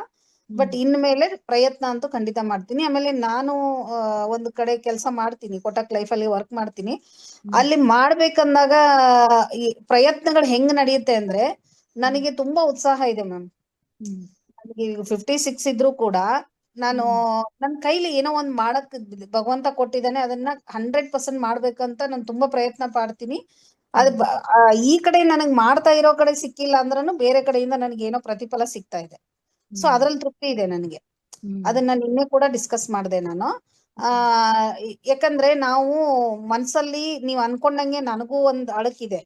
ಬಟ್ ಇನ್ಮೇಲೆ ಪ್ರಯತ್ನ ಅಂತೂ ಖಂಡಿತ ಮಾಡ್ತೀನಿ. ಆಮೇಲೆ ನಾನು ಒಂದು ಕಡೆ ಕೆಲಸ ಮಾಡ್ತೀನಿ, ಕೊಟಕ್ ಲೈಫ್ ಅಲ್ಲಿ ವರ್ಕ್ ಮಾಡ್ತೀನಿ. ಅಲ್ಲಿ ಮಾಡ್ಬೇಕಂದಾಗ ಈ ಪ್ರಯತ್ನಗಳು ಹೆಂಗ್ ನಡೆಯುತ್ತೆ ಅಂದ್ರೆ ನನಗೆ ತುಂಬಾ ಉತ್ಸಾಹ ಇದೆ ಮ್ಯಾಮ್. ನನಗೆ 56 ಇದ್ರು ಕೂಡ ನಾನು ನನ್ನ ಕೈಲಿ ಏನೋ ಒಂದ್ ಮಾಡಕ್ ಭಗವಂತ ಕೊಟ್ಟಿದ್ದಾನೆ, ಅದನ್ನ 100% ಮಾಡ್ಬೇಕಂತ ನಾನು ತುಂಬಾ ಪ್ರಯತ್ನ ಪಡ್ತೀನಿ. ಅದು ಈ ಕಡೆ ನನಗ್ ಮಾಡ್ತಾ ಇರೋ ಕಡೆ ಸಿಕ್ಕಿಲ್ಲ ಅಂದ್ರೂ ಬೇರೆ ಕಡೆಯಿಂದ ನನಗೆ ಏನೋ ಪ್ರತಿಫಲ ಸಿಗ್ತಾ ಇದೆ. ಸೊ ಅದ್ರಲ್ಲಿ ತೃಪ್ತಿ ಇದೆ ನನಗೆ. ಅದನ್ನ ನಿನ್ನೆ ಕೂಡ ಡಿಸ್ಕಸ್ ಮಾಡಿದೆ ನಾನು. ಯಾಕಂದ್ರೆ ನಾವು ಮನ್ಸಲ್ಲಿ ನೀವ್ ಅನ್ಕೊಂಡಂಗೆ ನನಗೂ ಒಂದ್ ಅಳಕಿದೆ,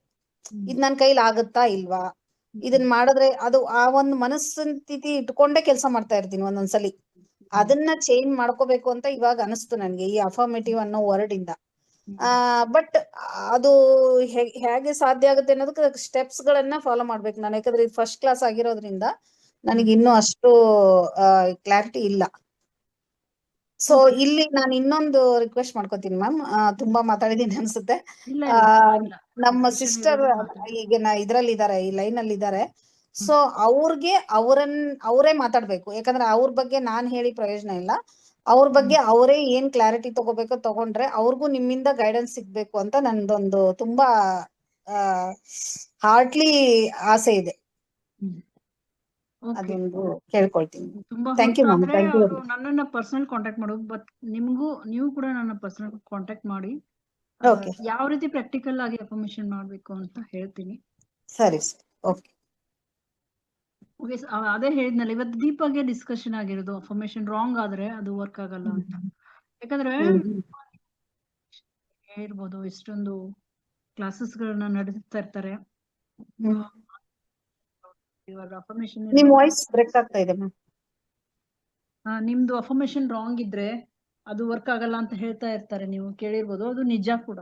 ಇದ್ ನನ್ ಕೈಲಿ ಆಗುತ್ತಾ ಇಲ್ವಾ, ಇದನ್ ಮಾಡಿದ್ರೆ ಅದು ಆ ಒಂದು ಮನಸ್ಸಿನ ಸ್ಥಿತಿ ಇಟ್ಕೊಂಡೇ ಕೆಲಸ ಮಾಡ್ತಾ ಇರ್ತೀನಿ ಒಂದೊಂದ್ಸಲಿ. ಅದನ್ನ ಚೇಂಜ್ ಮಾಡ್ಕೋಬೇಕು ಅಂತ ಇವಾಗ ಅನಿಸ್ತು ನನ್ಗೆ ಈ ಅಫರ್ಮೇಟಿವ್ ಅನ್ನೋ ವರ್ಡ್ ಇಂದ. ಬಟ್ ಅದು ಹೇಗೆ ಸಾಧ್ಯ ಆಗುತ್ತೆ ಅನ್ನೋದಕ್ಕೆ ಸ್ಟೆಪ್ಸ್ ಗಳನ್ನ ಫಾಲೋ ಮಾಡ್ಬೇಕು ನಾನು. ಯಾಕಂದ್ರೆ ಇದು ಫಸ್ಟ್ ಕ್ಲಾಸ್ ಆಗಿರೋದ್ರಿಂದ ನನಗೆ ಇನ್ನೂ ಅಷ್ಟು ಕ್ಲಾರಿಟಿ ಇಲ್ಲ. ಸೊ ಇಲ್ಲಿ ನಾನು ಇನ್ನೊಂದು ರಿಕ್ವೆಸ್ಟ್ ಮಾಡ್ಕೋತೀನಿ ಮ್ಯಾಮ್, ತುಂಬಾ ಮಾತಾಡಿದೀನಿ ಅನ್ಸುತ್ತೆ. ನಮ್ಮ ಸಿಸ್ಟರ್ ಈಗ ಇದ್ರಲ್ಲಿ ಇದಾರೆ, ಈ ಲೈನ್ ಅಲ್ಲಿ ಇದಾರೆ. ಸೊ ಅವರೇ ಮಾತಾಡ್ಬೇಕು, ಯಾಕಂದ್ರೆ ಅವ್ರ ಬಗ್ಗೆ ನಾನ್ ಹೇಳಿ ಪ್ರಯೋಜನ ಇಲ್ಲ. ಅವ್ರ ಬಗ್ಗೆ ಅವರೇ ಏನ್ ಕ್ಲಾರಿಟಿ ತಗೋಬೇಕೋ ತಗೊಂಡ್ರೆ ಅವ್ರಿಗೂ ನಿಮ್ಮಿಂದ ಗೈಡೆನ್ಸ್ ಸಿಗ್ಬೇಕು ಅಂತ ನಂದೊಂದು ತುಂಬಾ ಹಾರ್ಟ್ಲಿ ಆಸೆ ಇದೆ. ಅದೊಂದು ಕೇಳ್ಕೊಳ್ತೀನಿ. ತುಂಬಾ thank you ma'am. Thank you. ನನ್ನನ್ನ ಪರ್ಸನಲ್ ಕಾಂಟ್ಯಾಕ್ಟ್ ಮಾಡೋದು, ಬಟ್ ನೀವು ಕೂಡ ನನ್ನ ಪರ್ಸನಲ್ ಕಾಂಟ್ಯಾಕ್ಟ್ ಮಾಡಿ ಯಾವ ರೀತಿ ಪ್ರಾಕ್ಟಿಕಲ್ ಆಗಿ ಅಫರ್ಮೇಶನ್ ಮಾಡ್ಬೇಕು ಅಂತ ಹೇಳ್ತೀನಿ. ಸರಿ ಸರಿ, ಓಕೆ. ಅದೇ ಹೇಳಿದ್ನಲ್ಲ, ಇವತ್ತು ದೀಪಾಗೆ ಡಿಸ್ಕಷನ್ ಆಗಿರೋದು, ಅಫರ್ಮೇಶನ್ ರಾಂಗ್ ಆದ್ರೆ ಅದು ವರ್ಕ್ ಆಗಲ್ಲ ಅಂತ. ಯಾಕಂದ್ರೆ ಇರ್ಬೋದು ಎಷ್ಟೊಂದು ಕ್ಲಾಸಸ್ ಗಳನ್ನ ನಡೆಸ್ತಾ ಇರ್ತಾರೆ. ಇವಾಗ ಅಫರ್ಮೇಶನ್ ನಿಮ್ ವಾಯ್ಸ್ ಬ್ರೇಕ್ ಆಗ್ತಾ ಇದೆ ಮ್ಯಾಮ್. ನಿಮ್ದು ಅಫರ್ಮೇಶನ್ ರಾಂಗ್ ಇದ್ರೆ ಅದು ವರ್ಕ್ ಆಗಲ್ಲ ಅಂತ ಹೇಳ್ತಾ ಇರ್ತಾರೆ, ನೀವು ಕೇಳಿರ್ಬೋದು, ಅದು ನಿಜ ಕೂಡ.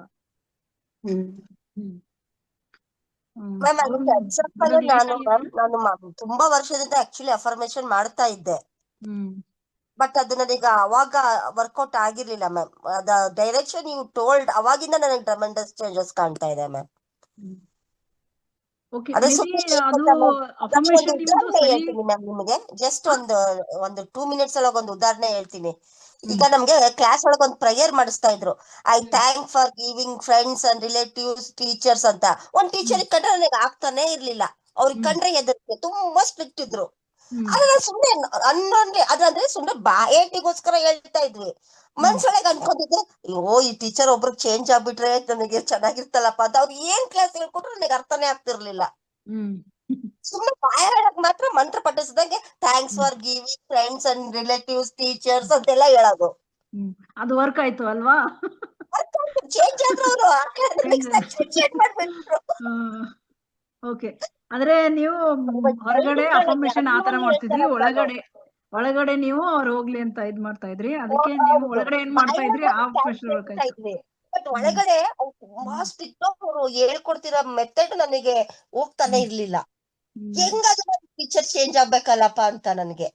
ನಾನು ತುಂಬಾ ವರ್ಷದಿಂದ ಆಕ್ಚುಲಿ ಅಫರ್ಮೇಶನ್ ಮಾಡ್ತಾ ಇದ್ದೆ, ಬಟ್ ಅದು ನನಗೆ ಅವಾಗ ವರ್ಕೌಟ್ ಆಗಿರ್ಲಿಲ್ಲ ಮ್ಯಾಮ್. ಅದ ಡೈರೆಕ್ಷನ್ ಯು ಟೋಲ್ಡ್ ಅವಾಗಿಂದ ನನಗೆ ಟ್ರಮೆಂಡಸ್ ಚೇಂಜಸ್ ಕಾಣ್ತಾ ಇದೆ ಮ್ಯಾಮ್. ಹೇಳ್ತೀನಿ ಮ್ಯಾಮ್ ನಿಮಗೆ, ಜಸ್ಟ್ ಒಂದು 2 minutes ಒಳಗೆ ಒಂದು ಉದಾಹರಣೆ ಹೇಳ್ತೀನಿ. ಈಗ ನಮ್ಗೆ ಕ್ಲಾಸ್ ಒಳಗೆ ಒಂದು ಪ್ರೇಯರ್ ಮಾಡಿಸ್ತಾ ಇದ್ರು, I thank for giving friends and relatives teachers ಅಂತ. ಒಂದ್ ಟೀಚರ್ ಕಂಡ್ರೆ ನನಗೆ ಆಗ್ತಾನೆ ಇರ್ಲಿಲ್ಲ, ಅವ್ರಿಗೆ ಕಂಡ್ರೆ ಎದುರಿಗೆ ತುಂಬಾ ಸ್ಟ್ರಿಕ್ಟ್ ಇದ್ರು. ಅದ್ರ ಸುಮ್ನೆ ಅದಂದ್ರೆ ಸುಮ್ನೆ ಬಾಯೇಟಿಗೋಸ್ಕರ ಹೇಳ್ತಾ ಇದ್ವಿ. ಮನ್ಸೊಳಗೆ ಅನ್ಕೊಂಡಿದ್ದೆ, ಅಯ್ಯೋ ಈ ಟೀಚರ್ ಒಬ್ರು ಚೇಂಜ್ ಆಗ್ಬಿಟ್ರೆ ನನಗೆ ಚೆನ್ನಾಗಿರ್ತಲ್ಲಪ್ಪ ಅಂತ. ಅವ್ರು ಏನ್ ಕ್ಲಾಸ್ ಹೇಳ್ಕೊಟ್ರು ನನಗೆ ಅರ್ಥನೇ ಆಗ್ತಿರ್ಲಿಲ್ಲ. ಸುಮ್ನೆ ಬಾಯ ಹೇಳಕ್ ಮಾತ್ರ ಮಂತ್ರ ಪಠಿಸಿದಂಗೆ thanks for giving friends and relatives teachers ಅಂತೆಲ್ಲ ಹೇಳೋದು. ಅದು ವರ್ಕ್ ಆಯ್ತು ಅಲ್ವಾ? ಚೇಂಜ್ ಆದ್ರು ಅವರು ಚೇಂಜ್ ಮಾಡ್ಬಿಟ್ರು. ಓಕೆ, ಆದ್ರೆ ನೀವು ಹೊರಗಡೆ ಅಫರ್ಮೇಶನ್ ಆತರ ಮಾಡ್ತಿದ್ರಿ, ಒಳಗಡೆ ನೀವು ಅವ್ರು ಹೋಗ್ಲಿ ಅಂತ ಇದ್ ಮಾಡ್ತಾ ಇದ್ರಿ. ಅದಕ್ಕೆ ನೀವು ಒಳಗಡೆ ಏನ್ ಮಾಡ್ತಾ ಇದ್ರಿ, ಆ ಪ್ರೆಷರ್ ವರ್ಕ್ ಆಯ್ತು. ಬಟ್ ಒಳಗಡೆ ತುಂಬಾ ಸ್ಟ್ರಿಕ್ಟ್ ಅವರು ಹೇಳ್ಕೊಡ್ತಿರೋ ಮೆಥಡ್ ನನಗೆ ಹೋಗ್ತಾನೆ ಇರ್ಲಿಲ್ಲ. ಹೆಂಗಾದ್ರೂ ಟೀಚರ್ ಚೇಂಜ್ ಆಗ್ಬೇಕಲ್ಲಪ್ಪ ಅಂತ ನನಗೆ.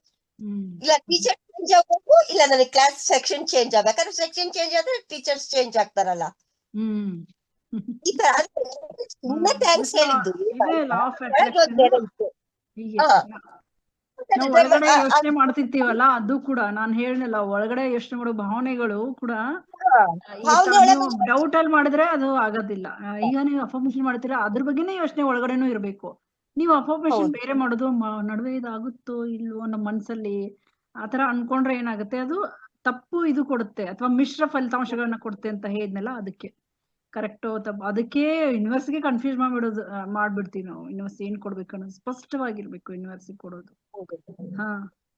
ಇಲ್ಲ ಟೀಚರ್ ಚೇಂಜ್ ಆಗ್ಬೇಕು, ಇಲ್ಲ ನನಗೆ ಕ್ಲಾಸ್ ಸೆಕ್ಷನ್ ಚೇಂಜ್ ಆಗ್ಬೇಕಾದ್ರೆ ಸೆಕ್ಷನ್ ಚೇಂಜ್ ಆದ್ರೆ ಟೀಚರ್ಸ್ ಚೇಂಜ್ ಆಗ್ತಾರಲ್ಲ. ಈ ತರ ಸುಮ್ಮನೆ ಥ್ಯಾಂಕ್ಸ್ ಹೇಳಿದ್ದು. ನಾವು ಒಳಗಡೆ ಯೋಚನೆ ಮಾಡ್ತಿರ್ತೀವಲ್ಲ, ಅದು ಕೂಡ ನಾನು ಹೇಳಿಲ್ಲ, ಒಳಗಡೆ ಯೋಚನೆ ಮಾಡೋ ಭಾವನೆಗಳು ಕೂಡ ನೀವು ಡೌಟ್ ಅಲ್ಲಿ ಮಾಡಿದ್ರೆ ಅದು ಆಗೋದಿಲ್ಲ. ಈಗ ನೀವು ಅಫರ್ಮೇಶನ್ ಮಾಡ್ತೀರಾ, ಅದ್ರ ಬಗ್ಗೆನೇ ಯೋಚನೆ ಒಳಗಡೆನೂ ಇರ್ಬೇಕು. ನೀವು ಅಫರ್ಮೇಶನ್ ಬೇರೆ ಮಾಡೋದು ನಡುವೆ ಇದಾಗುತ್ತೋ ಇಲ್ವೋ ನಮ್ಮ ಮನ್ಸಲ್ಲಿ ಆತರ ಅನ್ಕೊಂಡ್ರೆ ಏನಾಗುತ್ತೆ, ಅದು ತಪ್ಪು ಇದು ಕೊಡುತ್ತೆ ಅಥವಾ ಮಿಶ್ರ ಫಲಿತಾಂಶಗಳನ್ನ ಕೊಡುತ್ತೆ ಅಂತ ಹೇಳಿದ್ನಲ್ಲ. ಅದಕ್ಕೆ ಕರೆಕ್ಟೋ ತಪ್ಪು ಅದಕ್ಕೆ ಯೂನಿವರ್ಸಿಗೆ ಕನ್ಫ್ಯೂಸ್ ಮಾಡ್ಬಿಡ್ತೀವಿ ನಾವು. ಯೂನಿವರ್ಸ್ ಏನ್ ಕೊಡ್ಬೇಕು ಅನ್ನೋದು ಸ್ಪಷ್ಟವಾಗಿರ್ಬೇಕು ಯೂನಿವರ್ಸಿಗೆ ಕೊಡೋದು. ಹಾ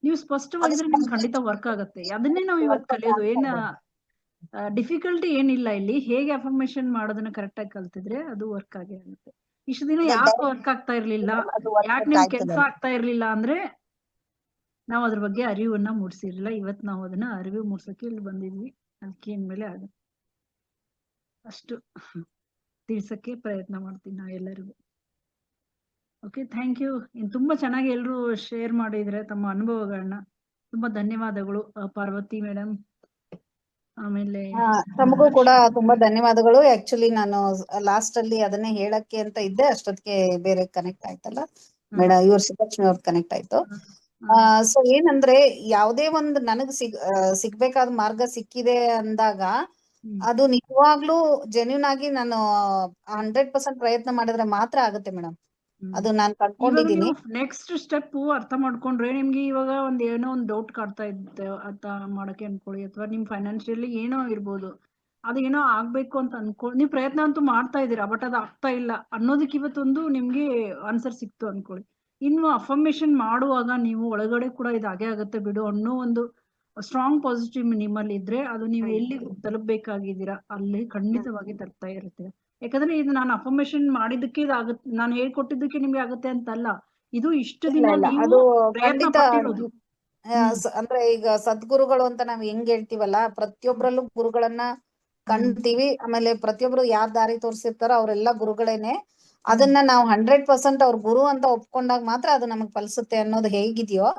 ನೀವು ಸ್ಪಷ್ಟವಾಗಿದ್ರೆ ನಿಮ್ಗೆ ಖಂಡಿತ ವರ್ಕ್ ಆಗತ್ತೆ. ಅದನ್ನೇ ನಾವು ಇವತ್ತು ಕಲಿಯೋದು. ಏನ ಡಿಫಿಕಲ್ಟಿ ಏನಿಲ್ಲ ಇಲ್ಲಿ. ಹೇಗೆ ಅಫರ್ಮೇಶನ್ ಮಾಡೋದನ್ನ ಕರೆಕ್ಟ್ ಆಗಿ ಕಲ್ತಿದ್ರೆ ಅದು ವರ್ಕ್ ಆಗೇ ಆಗುತ್ತೆ. ಇಷ್ಟು ದಿನ ಯಾಕೆ ವರ್ಕ್ ಆಗ್ತಾ ಇರ್ಲಿಲ್ಲ, ಅದು work ಯಾಕೆ ನಿಮ್ ಆಗ್ತದೆ. ಕೆಲ್ಸ ಆಗ್ತಾ ಇರ್ಲಿಲ್ಲ ಅಂದ್ರೆ ನಾವು ಅದ್ರ ಬಗ್ಗೆ ಅರಿವನ್ನ ಮೂಡಿಸಿರ್ಲಿಲ್ಲ. ಇವತ್ತು ನಾವು ಅದನ್ನ ಅರಿವು ಮೂಡ್ಸಕ್ಕೆ ಇಲ್ಲಿ ಬಂದಿದ್ವಿ. ಅದಕ್ಕೆ ಇನ್ಮೇಲೆ ಅಷ್ಟು ತಿಳ್ಸಕ್ಕೆ ಪ್ರಯತ್ನ ಮಾಡ್ತೀನಿ ನಾ ಎಲ್ಲರಿಗೂ. Okay, thank you. ತುಂಬಾ ಚೆನ್ನಾಗಿ ಎಲ್ರು ಶೇರ್ ಮಾಡಿದ್ರೆ ತಮ್ಮ ಅನುಭವಗಳನ್ನ. ತುಂಬಾ ಧನ್ಯವಾದಗಳು ಪಾರ್ವತಿ ಮೇಡಮ್. ಆಮೇಲೆ ತಮಗೂ ಕೂಡ ತುಂಬಾ ಧನ್ಯವಾದಗಳು. ಆಕ್ಚುಲಿ ನಾನು ಲಾಸ್ಟ್ ಅಲ್ಲಿ ಅದನ್ನೇ ಹೇಳಕ್ಕೆ ಅಂತ ಇದ್ದೆ, ಅಷ್ಟೊತ್ತಿಗೆ ಬೇರೆ ಕನೆಕ್ಟ್ ಆಯ್ತಲ್ಲ ಮೇಡಮ್, ಇವ್ರ ಶ್ರೀಲಕ್ಷ್ಮಿ ಅವ್ರ ಕನೆಕ್ಟ್ ಆಯ್ತು. ಸೊ ಏನಂದ್ರೆ ಯಾವುದೇ ಒಂದು ನನಗ್ ಸಿಗ್ಬೇಕಾದ ಮಾರ್ಗ ಸಿಕ್ಕಿದೆ ಅಂದಾಗ ಅದು ನಿಜವಾಗ್ಲೂ ಜೆನ್ಯೂನ್ ಆಗಿ ನಾನು 100% ಪ್ರಯತ್ನ ಮಾಡಿದ್ರೆ ಮಾತ್ರ ಆಗುತ್ತೆ ಮೇಡಮ್. ಅದು ನಾನ್ ಇವಾಗ ಕಂಡ್ಕೊಂಡಿದೀನಿ. ನೀವು ನೆಕ್ಸ್ಟ್ ಸ್ಟೆಪ್ ಅರ್ಥ ಮಾಡ್ಕೊಂಡ್ರೆ ನಿಮ್ಗೆ ಇವಾಗ ಏನೋ ಒಂದು ಡೌಟ್ ಕಾಡ್ತಾ ಇದ್ದೆ ಅರ್ಥ ಮಾಡಕ್ಕೆ ಅನ್ಕೊಳ್ಳಿ, ಅಥವಾ ನಿಮ್ ಫೈನಾನ್ಷಿಯಲಿ ಏನೋ ಇರ್ಬೋದು, ಅದೇನೋ ಆಗ್ಬೇಕು ಅಂತ ನೀವು ಪ್ರಯತ್ನ ಅಂತೂ ಮಾಡ್ತಾ ಇದ್ದೀರಾ, ಬಟ್ ಅದು ಆಗ್ತಾ ಇಲ್ಲ ಅನ್ನೋದಕ್ಕೆ ಇವತ್ತೊಂದು ನಿಮ್ಗೆ ಆನ್ಸರ್ ಸಿಕ್ತು ಅನ್ಕೊಳ್ಳಿ. ಇನ್ನು ಅಫರ್ಮೇಶನ್ ಮಾಡುವಾಗ ನೀವು ಒಳಗಡೆ ಕೂಡ ಇದು ಹಾಗೆ ಆಗುತ್ತೆ ಬಿಡು ಅನ್ನೋ ಒಂದು ಸ್ಟ್ರಾಂಗ್ ಪಾಸಿಟಿವ್ ನಿಮ್ಮಲ್ಲಿ ಇದ್ರೆ ಅದು ನೀವು ಎಲ್ಲಿ ತಲುಪಬೇಕಾಗಿದ್ದೀರಾ ಅಲ್ಲಿ ಖಂಡಿತವಾಗಿ ತಲುಪ್ತಾ ಇರುತ್ತೆ. ಯಾಕಂದ್ರೆ ಇದು ನಾನು ಅಫರ್ಮೇಶನ್ ಮಾಡಿದ್ದಕ್ಕೆ ಇದಾಗುತ್ತೆ, ನಾನು ಹೇಳ್ಕೊಟ್ಟಿದ್ದಕ್ಕೆ ನಿಮ್ಗೆ ಆಗುತ್ತೆ ಅಂತಲ್ಲ. ಇದು ಇಷ್ಟು ದಿನ ನೀವು ಅದು ಪ್ರಯತ್ನ ಖಂಡಿತ ಪಟ್ಟಿರೋದು. ಅಂದ್ರೆ ಈಗ ಸದ್ಗುರುಗಳು ಅಂತ ನಾವ್ ಹೆಂಗ್ ಹೇಳ್ತೀವಲ್ಲ, ಪ್ರತಿಯೊಬ್ರಲ್ಲೂ ಗುರುಗಳನ್ನ ಕಾಣ್ತೀವಿ. ಆಮೇಲೆ ಪ್ರತಿಯೊಬ್ರು ಯಾರ್ ದಾರಿ ತೋರಿಸಿರ್ತಾರೋ ಅವರೆಲ್ಲ ಗುರುಗಳೇನೆ. ಅದನ್ನ ನಾವು 100% ಅವ್ರ ಗುರು ಅಂತ ಒಪ್ಕೊಂಡಾಗ ಮಾತ್ರ ಅದು ನಮಗ್ ಫಲಿಸುತ್ತೆ ಅನ್ನೋದು ಹೇಗಿದೆಯೋ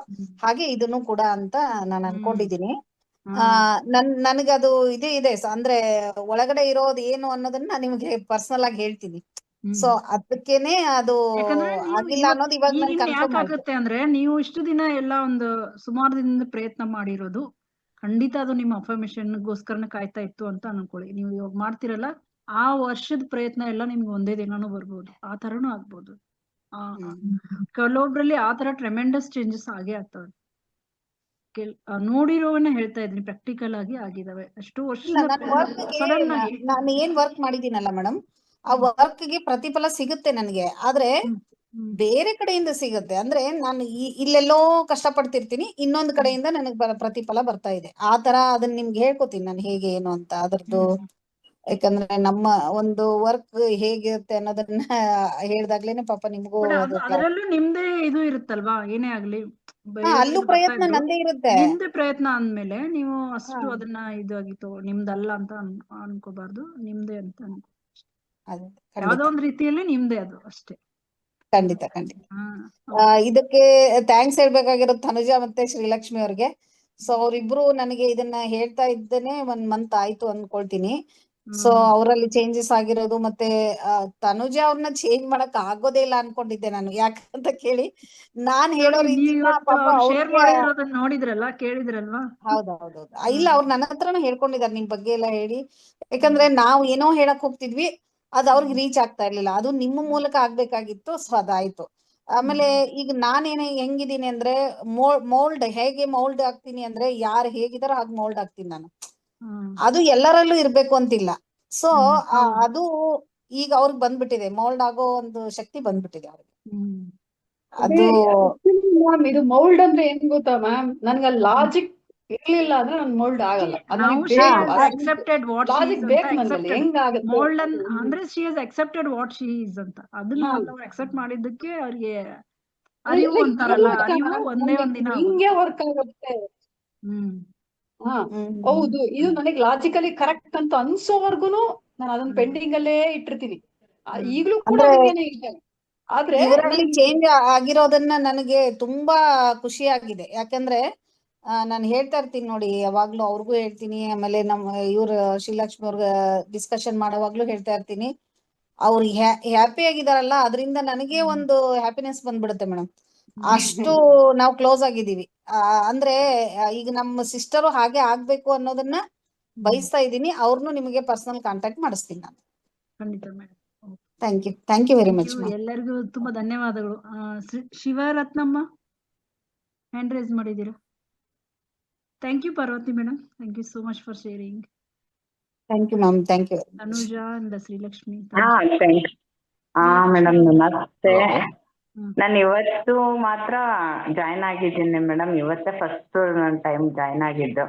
ಹಾಗೆ ಇದನ್ನು ಕೂಡ ಅಂತ ನಾನು ಅನ್ಕೊಂಡಿದೀನಿ. ನನಗದು ಇದೇ ಇದೆ ಅಂದ್ರೆ ಒಳಗಡೆ ಇರೋದು ಏನು ಅನ್ನೋದನ್ನ ನಾನು ನಿಮ್ಗೆ ಪರ್ಸನಲ್ ಆಗಿ ಹೇಳ್ತೀನಿ. ಸೊ ಅದಕ್ಕೇನೆ ಅದು ಆಗಿಲ್ಲ ಅನ್ನೋದು ಇವಾಗ ನನ್ ಕನ್ಫರ್ಮ್ ಆಯ್ತು. ಯಾಕಾಗುತ್ತೆ ಅಂದ್ರೆ ನೀವು ಇಷ್ಟು ದಿನ ಎಲ್ಲ ಒಂದು ಸುಮಾರು ದಿನದಿಂದ ಪ್ರಯತ್ನ ಮಾಡಿರೋದು ಖಂಡಿತ ಅದು ನಿಮ್ಮ ಅಫರ್ಮೇಶನ್ಗೋಸ್ಕರನೇ ಕಾಯ್ತಾ ಇತ್ತು ಅಂತ ಅನ್ಕೊಳ್ಳಿ. ನೀವು ಇವಾಗ ಮಾಡ್ತಿರಲ್ಲ ಆ ವರ್ಷದ ಪ್ರಯತ್ನ ಎಲ್ಲ ನಿಮ್ಗೆ ಒಂದೇ ದಿನಾನು ಬರ್ಬೋದು, ಆ ತರನು ಆಗ್ಬೋದು. ಕೆಲವೊಬ್ರಲ್ಲಿ ಆ ತರ ಟ್ರೆಮೆಂಡಸ್ ಚೇಂಜಸ್ ಆಗೇ ಆಗ್ತವೆ. ನೋಡಿರೋವನ್ನ ಹೇಳ್ತಾ ಇದ್ದೀನಿ, ಪ್ರಾಕ್ಟಿಕಲ್ ಆಗಿ ಆಗಿದಾವೆ. ಅಷ್ಟು ವರ್ಷ ಸಡನ್ ಆಗಿ ನಾನು ಏನ್ ವರ್ಕ್ ಮಾಡಿದೀನಲ್ಲ ಮೇಡಮ್, ಆ ವರ್ಕ್ ಗೆ ಪ್ರತಿಫಲ ಸಿಗುತ್ತೆ ನನಗೆ. ಆದ್ರೆ ಬೇರೆ ಕಡೆಯಿಂದ ಸಿಗುತ್ತೆ ಅಂದ್ರೆ ನಾನು ಇಲ್ಲೆಲ್ಲೋ ಕಷ್ಟಪಡ್ತಿರ್ತೀನಿ, ಇನ್ನೊಂದ್ ಕಡೆಯಿಂದ ನನಗ್ ಪ್ರತಿಫಲ ಬರ್ತಾ ಇದೆ. ಆ ತರ ಅದನ್ನ ನಿಮ್ಗೆ ಹೇಳ್ಕೊತೀನಿ ನಾನು ಹೇಗೆ ಏನು ಅಂತ ಅದ್ರದ್ದು. ಯಾಕಂದ್ರೆ ನಮ್ಮ ಒಂದು ವರ್ಕ್ ಹೇಗಿರುತ್ತೆ ಅನ್ನೋದನ್ನ ಹೇಳ್ದಾಗ್ಲೇನೆ ಪಾಪ ನಿಮ್ಗೂ ಅದರಲ್ಲೂ ನಿಮ್ದೇ ಇದು ಇರುತ್ತಲ್ವಾ, ಏನೇ ಆಗ್ಲಿ ಅಲ್ಲೂ ಪ್ರಯತ್ನ ನಂದೇ ಇರುತ್ತೆ. ನಿಮ್ದೇ ಪ್ರಯತ್ನ ಅಂದ್ಮೇಲೆ ನೀವು ಅಷ್ಟು ಅದನ್ನ ಇದಾಗಿತ್ತು ನಿಮ್ದಲ್ಲ ಅಂತ ಅನ್ಕೋಬಾರ್ದು, ನಿಮ್ದೇ ಅಂತ ಅನ್ಕೋ. ಯಾವ್ದೋ ಒಂದ್ ರೀತಿಯಲ್ಲಿ ನಿಮ್ದೇ ಅದು ಅಷ್ಟೇ. ಖಂಡಿತ ಖಂಡಿತ. ಇದಕ್ಕೆ ಥ್ಯಾಂಕ್ಸ್ ಹೇಳ್ಬೇಕಾಗಿರೋದು ತನುಜಾ ಮತ್ತೆ ಶ್ರೀಲಕ್ಷ್ಮಿ ಅವ್ರಿಗೆ. ಸೊ ಅವ್ರಿಬ್ರು ನನಗೆ ಇದನ್ನ ಹೇಳ್ತಾ ಇದ್ದೇನೆ 1 ಮಂತ್ ಆಯ್ತು ಅನ್ಕೊಳ್ತೀನಿ. ಸೊ ಅವರಲ್ಲಿ ಚೇಂಜಸ್ ಆಗಿರೋದು ಮತ್ತೆ ತನುಜಾ ಅವ್ರನ್ನ ಚೇಂಜ್ ಮಾಡಕ್ ಆಗೋದೇ ಇಲ್ಲ ಅನ್ಕೊಂಡಿದ್ದೆ ನಾನು. ಯಾಕಂತ ಕೇಳಿ ನಾನ್ ಹೇಳೋ ರೀತಿನ ಪಾಪ ನೋಡಿದ್ರಲ್ಲ, ಕೇಳಿದ್ರಲ್ವಾ? ಹೌದೌದು. ಇಲ್ಲ ಅವ್ರು ನನ್ನ ಹತ್ರನೂ ಹೇಳ್ಕೊಂಡಿದ್ದಾರೆ ನಿಮ್ ಬಗ್ಗೆ ಎಲ್ಲ ಹೇಳಿ. ಯಾಕಂದ್ರೆ ನಾವು ಏನೋ ಹೇಳಕ್ ಹೋಗ್ತಿದ್ವಿ, ಅದು ಅವ್ರಿಗೆ ರೀಚ್ ಆಗ್ತಾ ಇರ್ಲಿಲ್ಲ. ಅದು ನಿಮ್ಮ ಮೂಲಕ ಆಗ್ಬೇಕಾಗಿತ್ತು, ಸೊ ಅದಾಯ್ತು. ಆಮೇಲೆ ಈಗ ನಾನೇನೇ ಹೆಂಗಿದೀನಿ ಅಂದ್ರೆ ಮೌಲ್ಡ್ ಹೇಗೆ ಮೌಲ್ಡ್ ಆಗ್ತೀನಿ ಅಂದ್ರೆ ಯಾರು ಹೇಗಿದಾರೋ ಹಾಗೆ ಮೌಲ್ಡ್ ಆಗ್ತೀನಿ ನಾನು. ಅದು ಎಲ್ಲರಲ್ಲೂ ಇರ್ಬೇಕು ಅಂತಿಲ್ಲ. ಸೊ ಅದು ಈಗ ಅವ್ರಿಗೆ ಬಂದ್ಬಿಟ್ಟಿದೆ, ಮೌಲ್ಡ್ ಆಗೋ ಒಂದು ಶಕ್ತಿ ಬಂದ್ಬಿಟ್ಟಿದೆ ಅವ್ರಿಗೆ. ಅದು ಇದು ಮೌಲ್ಡ್ ಅಂದ್ರೆ ಏನ್ ಗೊತ್ತಾ ಮ್ಯಾಮ್, ನನ್ಗೆ ಲಾಜಿಕ್ ಇರ್ಲಿಲ್ಲ ಅಂದ್ರೆ ನನ್ ಮೌಲ್ಡ್ ಆಗಲ್ಲ. ಲಾಜಿಕ್ ಬೇಕು ನನ್ನಲ್ಲಿ, ಹೆಂಗಾಗುತ್ತೆ ಮೌಲ್ಡ್ ಅಂದ್ರೆ she has accepted what she is ಅಂತ. ಅದನ್ನ ಅವ್ರು ಅಕ್ಸೆಪ್ಟ್ ಮಾಡಿದ್ದಕ್ಕೆ ಅವ್ರಿಗೆ ಅರಿವು ಅಂತಾರಲ್ಲ, ಅರಿವು ಒಂದೇ ಒಂದಿನ ಹಿಂಗೆ ವರ್ಕ್ ಆಗುತ್ತೆ. ಹೌದು, ಇದು ನನಗೆ ಲಾಜಿಕಲಿ ಕರೆಕ್ಟ್ ಅಂತ ಅನ್ಸೋವರ್ಗುನು ನಾನು ಅದನ್ನ ಪೆಂಡಿಂಗ್ ಅಲ್ಲೇ ಇಟ್ಟಿರ್ತೀನಿ. ಈಗ್ಲೂ ಕೂಡ ಹಂಗೇನೆ ಇದೆ. ಆದ್ರೆ ಇವರಲ್ಲಿ ಚೇಂಜ್ ಆಗಿರೋದನ್ನ ನನಗೆ ತುಂಬಾ ಖುಷಿ ಆಗಿದೆ. ಯಾಕಂದ್ರೆ ನಾನು ಹೇಳ್ತಾ ಇರ್ತೀನಿ ನೋಡಿ, ಯಾವಾಗ್ಲೂ ಅವ್ರಿಗೂ ಹೇಳ್ತೀನಿ, ಆಮೇಲೆ ನಮ್ಮ ಇವ್ರ ಶ್ರೀಲಕ್ಷ್ಮಿ ಅವ್ರ ಡಿಸ್ಕಷನ್ ಮಾಡೋವಾಗ್ಲೂ ಹೇಳ್ತಾ ಇರ್ತೀನಿ, ಅವ್ರು ಹ್ಯಾಪಿ ಆಗಿದಾರಲ್ಲ ಅದರಿಂದ ನನಗೆ ಒಂದು ಹ್ಯಾಪಿನೆಸ್ ಬಂದ್ಬಿಡುತ್ತೆ ಮೇಡಮ್. ಅಷ್ಟು ನಾವು ಕ್ಲೋಸ್ ಆಗಿದ್ದೀವಿ. ಅಂದ್ರೆ ಈಗ ನಮ್ಮ ಸಿಸ್ಟರು ಹಾಗೆ ಆಗ್ಬೇಕು ಅನ್ನೋದನ್ನ ಬಯಸ್ತಾ ಇದ್ದೀನಿ. ಅವ್ರನ್ನು ನಿಮಗೆ ಪರ್ಸನಲ್ ಕಾಂಟ್ಯಾಕ್ಟ್ ಮಾಡಿಸ್ತೀನಿ ನಾನು. ಖಂಡಿತ madam. Thank you very much. ಎಲ್ಲರಿಗೂ ತುಂಬಾ ಧನ್ಯವಾದಗಳು. ಶಿವರತ್ನಮ್ಮ ಹ್ಯಾಂಡ್ ರೈಸ್ ಮಾಡಿದ್ದೀರಾ. Thank you Parvathi madam, thank you so much for sharing. Thank you ma'am, thank you. Tanuja and Srilakshmi. ಹಾ ಥ್ಯಾಂಕ್ ಹಾ ಮೇಡಮ್ ನಮಸ್ತೆ. ಹ್ಮ್. ನಾನು ಇವತ್ತು ಮಾತ್ರ ಜಾಯ್ನ್ ಆಗಿದ್ದೀನಿ ಮೇಡಮ್. ಇವತ್ತೇ ಫಸ್ಟ್ ನನ್ನ ಟೈಮ್ ಜಾಯ್ನ್ ಆಗಿದ್ದು,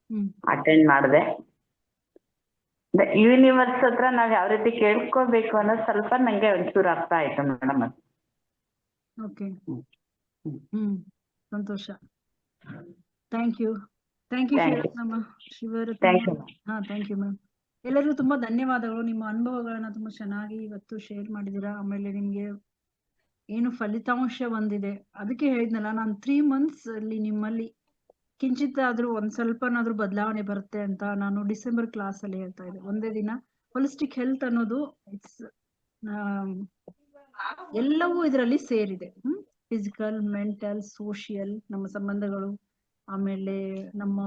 ಹ್ಮ್. ಅಟೆಂಡ್ ಮಾಡಿದೆ. ಯೂನಿವರ್ಸ್ ಹತ್ರ ನಾವ್ ಯಾವ ರೀತಿ ಕೇಳ್ಕೋಬೇಕು ಅನ್ನೋದು ಸ್ವಲ್ಪ ನಂಗೆ ಒಂಚೂರು ಅರ್ಥ ಆಯ್ತು ಮೇಡಮ್. ಓಕೆ. ಹ್ಮ್. ಸಂತೋಷ. Thank you. Thank you Thank you. Shivaratnamma. Shivaratna. Thank you. ಹಾ, ಥ್ಯಾಂಕ್ ಯು ಮ್ಯಾಮ್. ಎಲ್ಲರಿಗೂ ತುಂಬಾ ಧನ್ಯವಾದಗಳು. ನಿಮ್ಮ ಅನುಭವಗಳನ್ನ ತುಂಬಾ ಚೆನ್ನಾಗಿ ಇವತ್ತು ಶೇರ್ ಮಾಡಿದೀರಾ. ಆಮೇಲೆ ನಿಮ್ಗೆ ಏನು ಫಲಿತಾಂಶ ಬಂದಿದೆ ಅದಕ್ಕೆ ಹೇಳಿದ್ನಲ್ಲ, ನಾನು 3 months ಅಲ್ಲಿ ನಿಮ್ಮಲ್ಲಿ ಕಿಂಚಿತ್ ಆದ್ರೂ ಒಂದ್ ಸ್ವಲ್ಪನಾದ್ರೂ ಬದಲಾವಣೆ ಬರುತ್ತೆ ಅಂತ ನಾನು ಡಿಸೆಂಬರ್ ಕ್ಲಾಸ್ ಅಲ್ಲಿ ಹೇಳ್ತಾ ಇದ್ದೆ. ಒಂದೇ ದಿನ ಹೋಲಿಸ್ಟಿಕ್ ಹೆಲ್ತ್ ಅನ್ನೋದು ಇಟ್ಸ್ ಎಲ್ಲವೂ ಇದರಲ್ಲಿ ಸೇರಿದೆ. ಫಿಸಿಕಲ್, ಮೆಂಟಲ್, ಸೋಷಿಯಲ್, ನಮ್ಮ ಸಂಬಂಧಗಳು, ಆಮೇಲೆ ನಮ್ಮ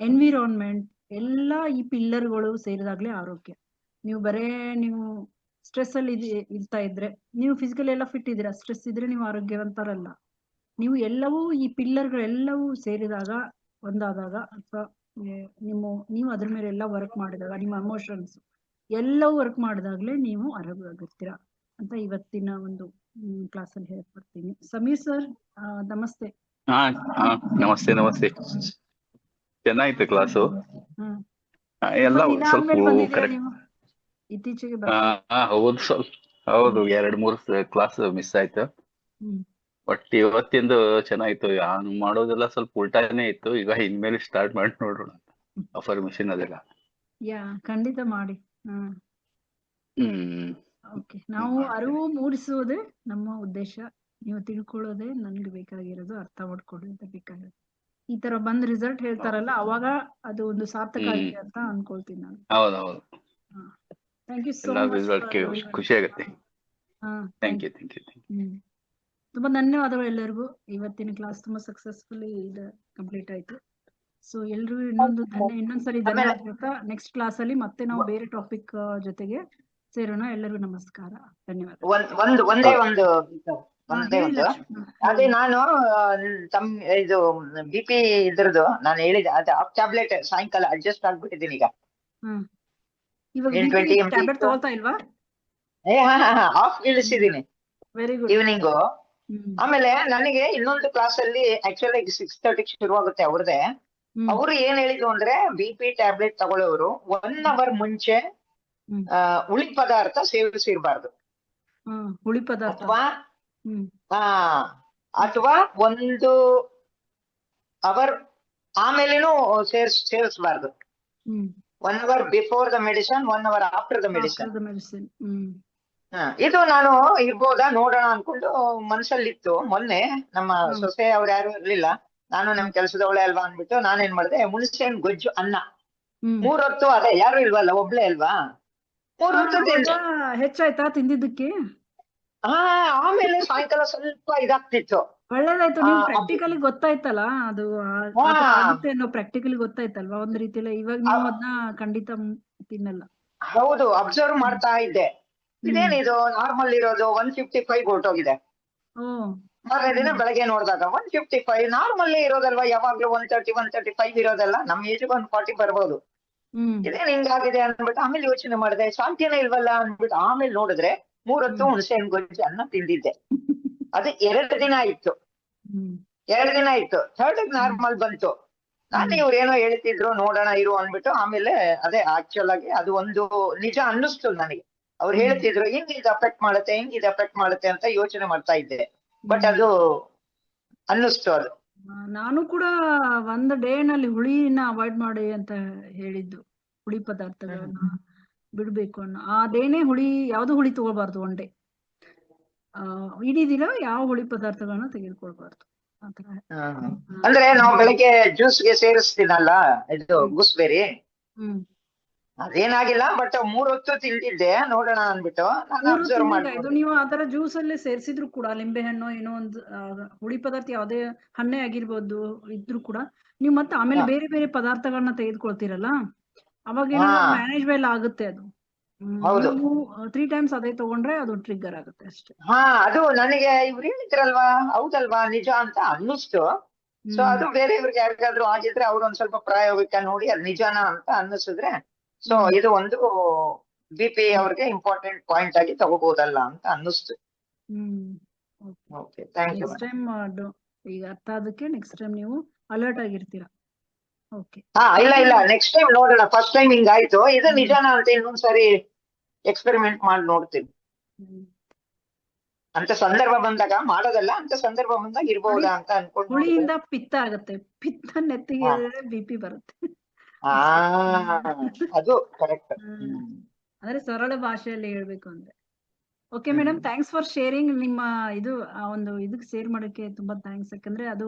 ಎನ್ವಿರಾನ್ಮೆಂಟ್, ಎಲ್ಲ ಈ ಪಿಲ್ಲರ್ಗಳು ಸೇರಿದಾಗ್ಲೇ ಆರೋಗ್ಯ. ನೀವು ನೀವು ಸ್ಟ್ರೆಸ್ ಅಲ್ಲಿ ಇರ್ತಾ ಇದ್ರೆ, ನೀವು ಫಿಸಿಕಲ್ ಎಲ್ಲ ಫಿಟ್ ಇದ್ದೀರಾ, ಸ್ಟ್ರೆಸ್ ಇದ್ರೆ ನೀವು ಆರೋಗ್ಯವಂತರಲ್ಲ. ನೀವು ಎಲ್ಲವೂ ಈ ಪಿಲ್ಲರ್ಗಳೆಲ್ಲವೂ ಸೇರಿದಾಗ, ಒಂದಾದಾಗ, ಅಥವಾ ನೀವು ಅದ್ರ ಮೇಲೆ ಎಲ್ಲ ವರ್ಕ್ ಮಾಡಿದಾಗ, ನಿಮ್ಮ ಎಮೋಷನ್ಸ್ ಎಲ್ಲವೂ ವರ್ಕ್ ಮಾಡಿದಾಗ್ಲೇ ನೀವು ಆರೋಗ್ಯವಾಗಿರ್ತೀರಾ ಅಂತ ಇವತ್ತಿನ ಒಂದು ಕ್ಲಾಸಲ್ಲಿ ಹೇಳ್ಕೊಡ್ತೀನಿ. ಸಮೀರ್ ಸರ್, ನಮಸ್ತೆ. ಹಾ ಹಾ ನಮಸ್ತೆ ನಮಸ್ತೆ. ಚೆನ್ನಾಗಿತ್ತು ಕ್ಲಾಸು. ಹ್ಮ್. ಎಲ್ಲ ತುಂಬಾ ದಿನ ಸ್ವಲ್ಪ ಆದ್ಮೇಲೆ ಬಂದಿದ್ದೀರಾ ಕರೆಕ್ಟ್. ನೀವು, ಇತ್ತೀಚೆಗೆ ಹೌದು, ಸ್ವಲ್ಪ ಹೌದು, 2-3 ಕ್ಲಾಸ್ ಮಿಸ್ ಆಯ್ತು. ಹ್ಮ್. ಬಟ್ ಇವತ್ತಿಂದು ಚೆನ್ನಾಗಿತ್ತು. ನಾನು ಮಾಡೋದೆಲ್ಲ ಸ್ವಲ್ಪ ಉಲ್ಟಾನೇ ಇತ್ತು. ಈಗ ಇನ್ಮೇಲೆ ಸ್ಟಾರ್ಟ್ ಮಾಡಿ ನೋಡೋಣ ಅಫರ್ಮೇಶನ್ ಅದೆಲ್ಲ. ಖಂಡಿತ ಮಾಡಿ. ಹ್ಮ್. ಹ್ಮ್ ಓಕೆ. ನಾವು ಅರಿವು ಮೂಡಿಸುವುದೇ ನಮ್ಮ ಉದ್ದೇಶ. ನೀವು ತಿಳ್ಕೊಳ್ಳೋದೇ ನನ್ಗೆ ಬೇಕಾಗಿರೋದು, ಅರ್ಥ ಮಾಡ್ಕೊಳ್ಳೋದು ಬೇಕಾಗಿರೋದು. ಈ ತರ ಬಂದ್ ರಿಸಲ್ಟ್ ಹೇಳ್ತಾರಲ್ಲ, ಅವಾಗ ಅದು ಒಂದು ಸಾರ್ಥಕ ಆಗಿದೆ ಅಂತ ಅನ್ಕೊಳ್ತೀನಿ ನಾನು. ಹೌದೌದು. ಥ್ಯಾಂಕ್ ಯು ಸೋ ಎಲ್ಲ ಮಚ್. ರಿಸಲ್ಟ್ ಖುಷಿ ಆಗುತ್ತೆ. Thank you. ತುಂಬಾ ಧನ್ಯವಾದಗಳು ಎಲ್ಲರಿಗೂ. ಇವತ್ತಿನ ಕ್ಲಾಸ್ ತುಂಬಾ ಸಕ್ಸಸ್ಫುಲಿ ಕಂಪ್ಲೀಟ್ ಆಯ್ತು. ಸೊ ಎಲ್ರಿಗೂ ಇನ್ನೊಂದ್ಸರಿ ಧನ್ಯವಾದ ಹೇಳ್ತಾ, ನೆಕ್ಸ್ಟ್ ಕ್ಲಾಸ್ ಅಲ್ಲಿ ಮತ್ತೆ ನಾವು ಬೇರೆ ಟಾಪಿಕ್ ಜೊತೆಗೆ ಸೇರೋಣ. ಎಲ್ಲರಿಗೂ ನಮಸ್ಕಾರ, ಧನ್ಯವಾದ. ಒಂದೇ ಒಂದು ಅದೇ ನಾನು ಇದು BP ಇದ್ರದ್ದು ನಾನು ಹೇಳಿದೆ, ಅದು ಟ್ಯಾಬ್ಲೆಟ್ ಸಾಯಂಕಾಲ ಅಡ್ಜಸ್ಟ್ ಆಗ್ಬಿಟ್ಟಿದ್ದೀನಿ ಈಗ. ಇವಾಗ ಟ್ಯಾಬ್ಲೆಟ್ ತಗೊಳ್ತಾ ಇಲ್ವಾ? ಆಫ್ ಇಳಿಸಿದೀನಿ ವೆರಿ ಗುಡ್. ಈವ್ನಿಂಗು. ಆಮೇಲೆ ನನಗೆ ಇನ್ನೊಂದು ಕ್ಲಾಸ್ ಅಲ್ಲಿ ಆಕ್ಚುಲಿ 6:30 ಶುರುವಾಗುತ್ತೆ ಅವ್ರದೇ. ಅವರು ಏನ್ ಹೇಳಿದ್ರು ಅಂದ್ರೆ, BP ಟ್ಯಾಬ್ಲೆಟ್ ತಗೊಳ್ಳೋರು 1 hour ಮುಂಚೆ ಹುಳಿ ಪದಾರ್ಥ ಸೇವಿಸಿರ್ಬಾರ್ದು, ಹುಳಿ ಪದಾರ್ಥ ಅಥವಾ 1 hour ಆಮೇಲೇನು ಸೇವಿಸಬಾರ್ದು. 1 hour before the medicine, 1 hour after the medicine. ಇದು ನಾನು ಇರ್ಬೋದಾ ನೋಡೋಣ ಅನ್ಕೊಂಡು ಮನಸ್ಸಲ್ಲಿತ್ತು. ಮೊನ್ನೆ ನಮ್ಮ ಸೊಸೆ ಅವ್ರು ಯಾರು ಇರ್ಲಿಲ್ಲ, ನಾನು ನಮ್ ಕೆಲ್ಸದವಳೆ ಅಲ್ವಾ ಅನ್ಬಿಟ್ಟು ನಾನೇನ್ ಮಾಡಿದೆ, ಮುಳ್ಸೆಹಣ್ಣು ಗೊಜ್ಜು ಅನ್ನ 3 ಹೊತ್ತು. ಅದೇ ಯಾರು ಇಲ್ವಲ್ಲ, ಒಬ್ಳೆ ಅಲ್ವಾ, 3 ಹೊತ್ತು ತಿಂದೆ. ಹೆಚ್ಚಾಯ್ತಾ ತಿಂದಿದ್ದಕ್ಕೆ? ಆಮೇಲೆ ಸಾಯಂಕಾಲ ಸ್ವಲ್ಪ ಇದಾಗ್ತಿತ್ತು. ಒಳ್ಳೇದಾಯ್ತು. ನೀವು ಪ್ರಾಕ್ಟಿಕಲಿ ಗೊತ್ತಾಯ್ತಲ್ಲ, ಅದು ಆಗುತ್ತೆ ಅನ್ನೋ ಪ್ರಾಕ್ಟಿಕಲಿ ಗೊತ್ತಾಯ್ತಲ್ವಾ ಒಂದ್ ರೀತಿಯಲ್ಲಿ. ಇವಾಗ ನೀವು ಅದನ್ನ ಖಂಡಿತ ತಿನ್ನಲ್ಲ. ಹೌದು, ಅಬ್ಸರ್ವ್ ಮಾಡ್ತಾ ಇದ್ದೆ. ಇದೇನಿದು ನಾರ್ಮಲ್ ಇರೋದು 155 ಹೊರಟೋಗಿದೆ. ಮಾರನೇ ದಿನ ಬೆಳಗ್ಗೆ ನೋಡಿದಾಗ 155 ನಾರ್ಮಲ್ ಇರೋದಲ್ವಾ, ಯಾವಾಗ್ಲೂ 130, 135 ಇರೋದಲ್ಲ. ನಮ್ಮ ಏಜ್ 140 ಬರ್ಬೋದು. ಇದೇನ್ ಹಿಂಗಾಗಿದೆ ಅನ್ಬಿಟ್ಟು ಆಮೇಲೆ ಯೋಚನೆ ಮಾಡಿದೆ, ಶಾಂತಿನೇ ಇಲ್ವಲ್ಲ ಅನ್ಬಿಟ್ಟು ಆಮೇಲೆ ನೋಡಿದ್ರೆ 3 ಹೊತ್ತು ಹುಣಸೆಹಣ್ಣು ಗೊಜ್ಜು ಅನ್ನ ತಿಂದಿದ್ದೆ. ಅದು 2 ದಿನ ಇತ್ತು. 2 ದಿನ ಇತ್ತು. 3rd ನಾರ್ಮಲ್ ಬಂತು. ನಾನು ಇವ್ರು ಏನೋ ಹೇಳ್ತಿದ್ರು, ನೋಡೋಣ ಇರು ಅನ್ಬಿಟ್ಟು ಆಮೇಲೆ ಅದೇ ಆಕ್ಚುಲ್ ಆಗಿ ಅದು ಒಂದು ನಿಜ ಅನ್ನಿಸ್ತು ನನಗೆ. ಅವ್ರು ಹೇಳ್ತಿದ್ರು ಹಿಂಗ್ ಇದು ಅಫೆಕ್ಟ್ ಮಾಡುತ್ತೆ ಅಂತ ಯೋಚನೆ ಮಾಡ್ತಾ ಇದ್ದೆ. ಬಟ್ ಅದು ಅನ್ನಿಸ್ತು. ಅದು ನಾನು ಕೂಡ ಒಂದ್ ಡೇ ನಲ್ಲಿ ಹುಳಿನ ಅವಾಯ್ಡ್ ಮಾಡಿ ಅಂತ ಹೇಳಿದ್ದು, ಹುಳಿ ಪದಾರ್ಥಗಳನ್ನ ಬಿಡ್ಬೇಕು ಅನ್ನೋ. ಆ ಡೇನೇ ಯಾವ್ದು ಹುಳಿ ತಗೊಳ್ಬಾರ್ದು. ಒನ್ ಡೇ ಇಡೀ ದಿನ ಯಾವ ಹುಳಿ ಪದಾರ್ಥಗಳನ್ನ ತೆಗೆದುಕೊಳ್ಬಾರ್ದು. ಅಂದ್ರೆ ನಾವು ಬೆಳಗ್ಗೆ ಜ್ಯೂಸ್ಗೆ ಸೇರಿಸ್ತೀನಲ್ಲ ಇದು ಗೂಸ್ಬೆರಿ, ಅದೇನಾಗಿಲ್ಲ. ಬಟ್ 3 ಹೊತ್ತು ತಿಂದಿದ್ದೆ, ನೋಡೋಣ ಅನ್ಬಿಟ್ಟು ನಾನು ಅಬ್ಸರ್ವ್ ಮಾಡ್ತೀನಿ. ನೀವು ಆತರ ಜ್ಯೂಸ್ ಅಲ್ಲಿ ಸೇರಿಸಿದ್ರು ಕೂಡ, ಲಿಂಬೆ ಹಣ್ಣು ಏನೋ ಒಂದು ಹುಳಿ ಪದಾರ್ಥ ಯಾವ್ದೇ ಹಣ್ಣೆ ಆಗಿರ್ಬೋದು ಇದ್ರು ಕೂಡ, ನೀವು ಮತ್ತೆ ಆಮೇಲೆ ಬೇರೆ ಬೇರೆ ಪದಾರ್ಥಗಳನ್ನ ತೆಗೆದುಕೊಳ್ತೀರಲ್ಲ, ಅವಾಗ ಏನಾದ್ರು ಮ್ಯಾನೇಜ್ಮೆಂಟ್ ಆಗುತ್ತೆ. ಅದು ನೀವು 3 times ಅದೇ ತಗೊಂಡ್ರೆ ಅದು ಟ್ರಿಗರ್ ಆಗುತ್ತೆ ಅಷ್ಟೇ. ಅದು ನನಗೆ ಇವ್ರು ಹೇಳಿದ್ರಲ್ವಾ, ಹೌದಲ್ವಾ ನಿಜ ಅಂತ ಅನ್ನಿಸ್ತು. ಸೊ ಅದು ಬೇರೆ ಇವ್ರಿಗೆ ಯಾರಿಗಾದ್ರೂ ಆಗಿದ್ರೆ ಅವ್ರು ಒಂದ್ ಸ್ವಲ್ಪ ಪ್ರಾಯೋಗಿಕ ನೋಡಿ ಅದು ನಿಜಾನ ಅಂತ ಅನ್ನಿಸಿದ್ರೆ ಸೊ ಇದು ಒಂದು BP ಅವ್ರಿಗೆ ಇಂಪಾರ್ಟೆಂಟ್ ಪಾಯಿಂಟ್ ಆಗಿ ತಗೋಬಹುದಲ್ಲ ಅಂತ ಅನ್ನಿಸ್ತು. Okay, thank you. Next time ಈಗ ಅರ್ಥ ಅದಕ್ಕೆ ನೆಕ್ಸ್ಟ್ ಟೈಮ್ ನೀವು ಅಲರ್ಟ್ ಆಗಿರ್ತೀರಾ. ಓಕೆ. ಇಲ್ಲ ನೆಕ್ಸ್ಟ್ ಟೈಮ್ ನೋಡೋಣ. ಫಸ್ಟ್ ಟೈಮ್ ಹಿಂಗಾಯ್ತು, ಇದು ನಿಜಾನ ಅಂತ ಇನ್ನೊಂದ್ಸರಿ ಎಕ್ಸ್ಪೆರಿಮೆಂಟ್ ಮಾಡಿ ನೋಡ್ತೀನಿ. ಅಂತ ಸಂದರ್ಭ ಬಂದಾಗ ಮಾಡೋದಲ್ಲ, ಅಂತ ಸಂದರ್ಭ ಬಂದಾಗ ಇರ್ಬಹುದಾ ಅಂತ ಅನ್ಕೊಂಡು ಹುಳಿಯಿಂದ ಪಿತ್ತ ಆಗತ್ತೆ, ಪಿತ್ತ ನೆತ್ತಿಗೆ BP ಬರುತ್ತೆ. ಅದು ಕರೆಕ್ಟ್. ಅಂದ್ರೆ ಸರಳ ಭಾಷೆಯಲ್ಲಿ ಹೇಳ್ಬೇಕು ಅಂದ್ರೆ. Okay madam, thanks for sharing. ನಿಮ್ಮ ಇದು ಒಂದು ಇದಕ್ಕೆ ಶೇರ್ ಮಾಡೋಕ್ಕೆ ತುಂಬಾ ಥ್ಯಾಂಕ್ಸ್. ಯಾಕಂದ್ರೆ ಅದು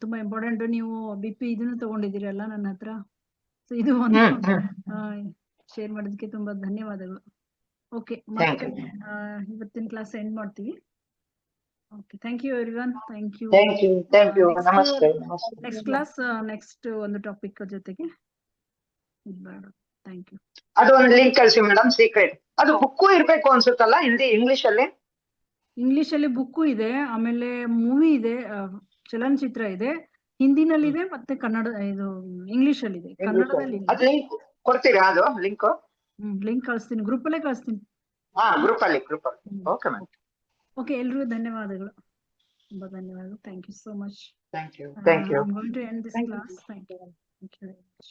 ತುಂಬಾ ಇಂಪಾರ್ಟೆಂಟ್. ನೀವು BP ಇದನ್ನು ತಗೊಂಡಿದ್ದೀರಲ್ಲ ನನ್ನ ಹತ್ರ, ಸೊ ಇದು ಒಂದು ಶೇರ್ ಮಾಡೋದಕ್ಕೆ ತುಂಬಾ ಧನ್ಯವಾದಗಳು. ಓಕೆ, ಮತ್ತೆ ಇವತ್ತಿನ ಕ್ಲಾಸ್ ಎಂಡ್ ಮಾಡ್ತೀವಿ. Okay, thank you everyone. Thank you. ನಮಸ್ತೆ. ನೆಕ್ಸ್ಟ್ ಕ್ಲಾಸ್ ನೆಕ್ಸ್ಟ್ ಒಂದು ಟಾಪಿಕ್ ಜೊತೆಗೆ ಥ್ಯಾಂಕ್ ಯು. ಅದು ಒಂದು ಲಿಂಕ್ ಕಳಿಸಿ ಮೇಡಮ್, ಸೀಕ್ರೆಟ್. ಅದು ಬುಕ್ಕು ಇರ್ಬೇಕು ಅನ್ಸುತ್ತಲ್ಲ, ಇಂಗ್ಲಿಷ್ ಅಲ್ಲಿ ಬುಕ್ಕು ಇದೆ, ಆಮೇಲೆ ಮೂವಿ ಇದೆ, ಚಲನಚಿತ್ರ ಇದೆ, ಹಿಂದಿನಲ್ಲಿ ಇದೆ, ಮತ್ತೆ ಕನ್ನಡ ಇದು ಇಂಗ್ಲಿಷ್ ಅಲ್ಲಿ ಇದೆ, ಕನ್ನಡದಲ್ಲಿ ಇಲ್ಲ. ಅದು ಲಿಂಕ್ ಕೊಡ್ತೀರಾ? ಅದು ಲಿಂಕ್ ಲಿಂಕ್ ಕಳಿಸ್ತೀನಿ, ಗ್ರೂಪ್ ಅಲ್ಲೇ ಕಳಿಸ್ತೀನಿ. ಗ್ರೂಪ್ ಅಲ್ಲಿ. Okay ma'am. ಓಕೆ, ಎಲ್ರಿಗೂ ಧನ್ಯವಾದಗಳು, ತುಂಬಾ ಧನ್ಯವಾದಗಳು. Thank you so much. Thank you. I'm going to end this class. Thank you very much.